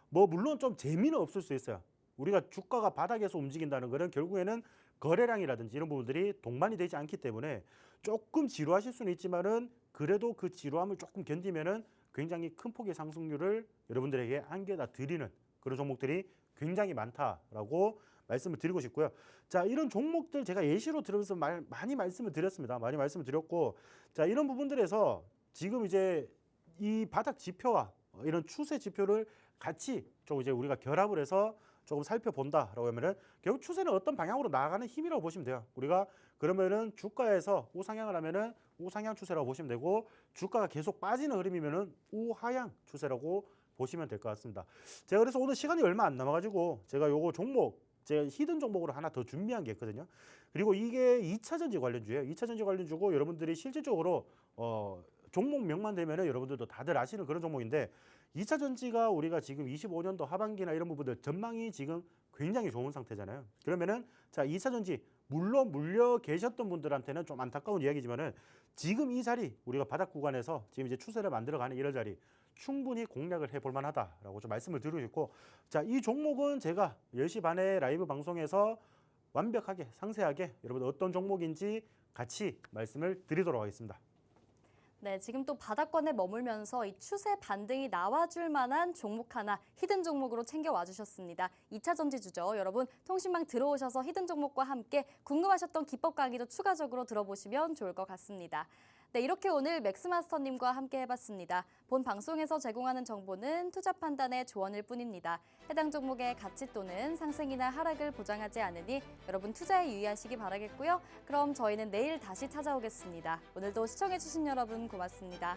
뭐 물론 좀 재미는 없을 수 있어요. 우리가 주가가 바닥에서 움직인다는 것은 결국에는 거래량이라든지 이런 부분들이 동반이 되지 않기 때문에 조금 지루하실 수는 있지만은 그래도 그 지루함을 조금 견디면은 굉장히 큰 폭의 상승률을 여러분들에게 안겨다 드리는 그런 종목들이 굉장히 많다라고 말씀을 드리고 싶고요. 자, 이런 종목들 제가 예시로 들으면서 많이 말씀을 드렸습니다. 많이 말씀을 드렸고, 자, 이런 부분들에서 지금 이제 이 바닥 지표와 이런 추세 지표를 같이 좀 이제 우리가 결합을 해서 조금 살펴본다라고 하면은 결국 추세는 어떤 방향으로 나가는 힘이라고 보시면 돼요. 우리가 그러면은 주가에서 우상향을 하면은 우상향 추세라고 보시면 되고, 주가가 계속 빠지는 흐름이면은 우하향 추세라고 보시면 될 것 같습니다. 제가 그래서 오늘 시간이 얼마 안 남아가지고 제가 요거 종목 제가 히든 종목으로 하나 더 준비한 게 있거든요. 그리고 이게 2차전지 관련주예요. 2차전지 관련주고 여러분들이 실질적으로 종목명만 되면은 여러분들도 다들 아시는 그런 종목인데, 2차전지가 우리가 지금 25년도 하반기나 이런 부분들 전망이 지금 굉장히 좋은 상태잖아요. 그러면은 자, 2차전지 물론 물려 계셨던 분들한테는 좀 안타까운 이야기지만은 지금 이 자리 우리가 바닥 구간에서 지금 이제 추세를 만들어가는 이런 자리 충분히 공략을 해볼 만하다라고 좀 말씀을 드리고 싶고, 자, 이 종목은 제가 10시 반에 라이브 방송에서 완벽하게 상세하게 여러분 어떤 종목인지 같이 말씀을 드리도록 하겠습니다. 네, 지금 또 바닥권에 머물면서 이 추세 반등이 나와줄 만한 종목 하나 히든 종목으로 챙겨와 주셨습니다. 2차 전지주죠. 여러분 통신망 들어오셔서 히든 종목과 함께 궁금하셨던 기법 강의도 추가적으로 들어보시면 좋을 것 같습니다. 네, 이렇게 오늘 맥스마스터님과 함께 해봤습니다. 본 방송에서 제공하는 정보는 투자 판단의 조언일 뿐입니다. 해당 종목의 가치 또는 상승이나 하락을 보장하지 않으니 여러분 투자에 유의하시기 바라겠고요. 그럼 저희는 내일 다시 찾아오겠습니다. 오늘도 시청해주신 여러분 고맙습니다.